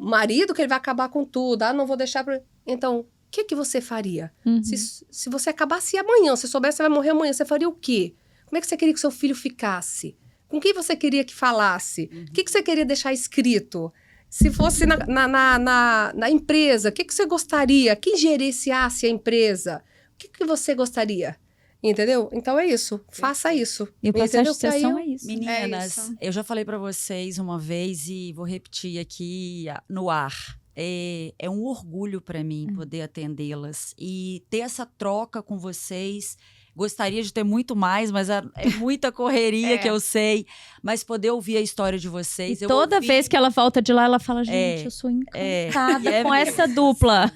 marido que ele vai acabar com tudo. Não vou deixar pro... Então, o que você faria? Se você acabasse amanhã, se soubesse que você vai morrer amanhã, você faria o quê? Como é que você queria que seu filho ficasse? Com quem você queria que falasse? O que você queria deixar escrito? Se fosse na empresa, o que você gostaria? Quem gerenciasse a empresa? O que você gostaria? Entendeu? Então é isso. Faça isso.
E o processo de sucessão é isso.
Meninas, eu já falei para vocês uma vez e vou repetir aqui no ar. É um orgulho para mim poder atendê-las e ter essa troca com vocês. Gostaria de ter muito mais, mas é muita correria que eu sei. Mas poder ouvir a história de vocês.
E toda vez que ela volta de lá, ela fala, gente, eu sou encantada com essa dupla.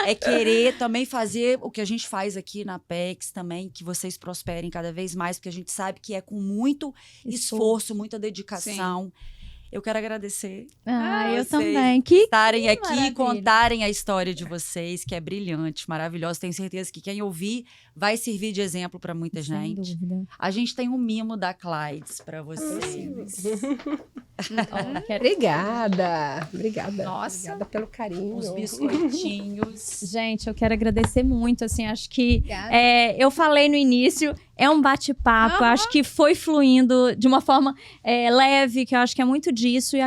É querer também fazer o que a gente faz aqui na Apex também, que vocês prosperem cada vez mais, porque a gente sabe que é com muito esforço, muita dedicação. Sim. Eu quero agradecer.
Eu também. Que
estarem aqui
maravilha.
E contarem a história de vocês, que é brilhante, maravilhosa. Tenho certeza que quem ouvir vai servir de exemplo para muita gente.
Sem dúvida.
A gente tem um mimo da Clydes para vocês.
Obrigada.
Nossa.
Obrigada pelo carinho.
Os biscoitinhos.
Gente, eu quero agradecer muito. Assim, acho que eu falei no início, é um bate-papo. Acho que foi fluindo de uma forma leve, que eu acho que é muito disso. E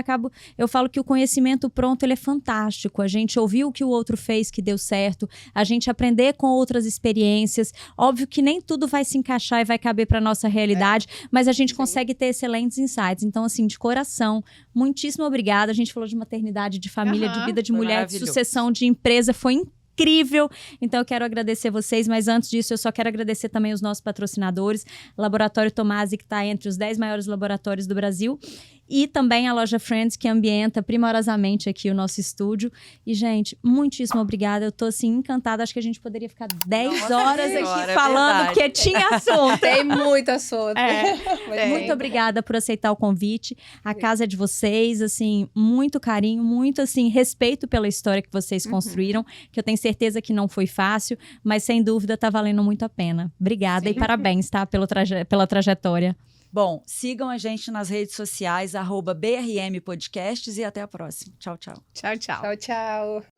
eu falo que o conhecimento pronto, ele é fantástico. A gente ouviu o que o outro fez, que deu certo. A gente aprender com outras experiências. Óbvio que nem tudo vai se encaixar e vai caber para nossa realidade, mas a gente consegue ter excelentes insights. Então, assim, de coração, muitíssimo obrigada. A gente falou de maternidade, de família, de vida de mulher, de sucessão, de empresa. Foi incrível. Então, eu quero agradecer vocês, mas antes disso, eu só quero agradecer também os nossos patrocinadores, Laboratório Tomasi, que está entre os 10 maiores laboratórios do Brasil, e também a Loja Friends, que ambienta primorosamente aqui o nosso estúdio. E, gente, muitíssimo obrigada. Eu tô, assim, encantada. Acho que a gente poderia ficar 10 horas aqui falando, porque tinha assunto.
Tem muito assunto.
Muito obrigada por aceitar o convite. A casa é de vocês, assim, muito carinho, muito, assim, respeito pela história que vocês construíram, que eu tenho certeza que não foi fácil, mas, sem dúvida, tá valendo muito a pena. Obrigada e parabéns, tá? Pela trajetória.
Bom, sigam a gente nas redes sociais, @BRM Podcasts, e até a próxima. Tchau, tchau.
Tchau, tchau.
Tchau, tchau.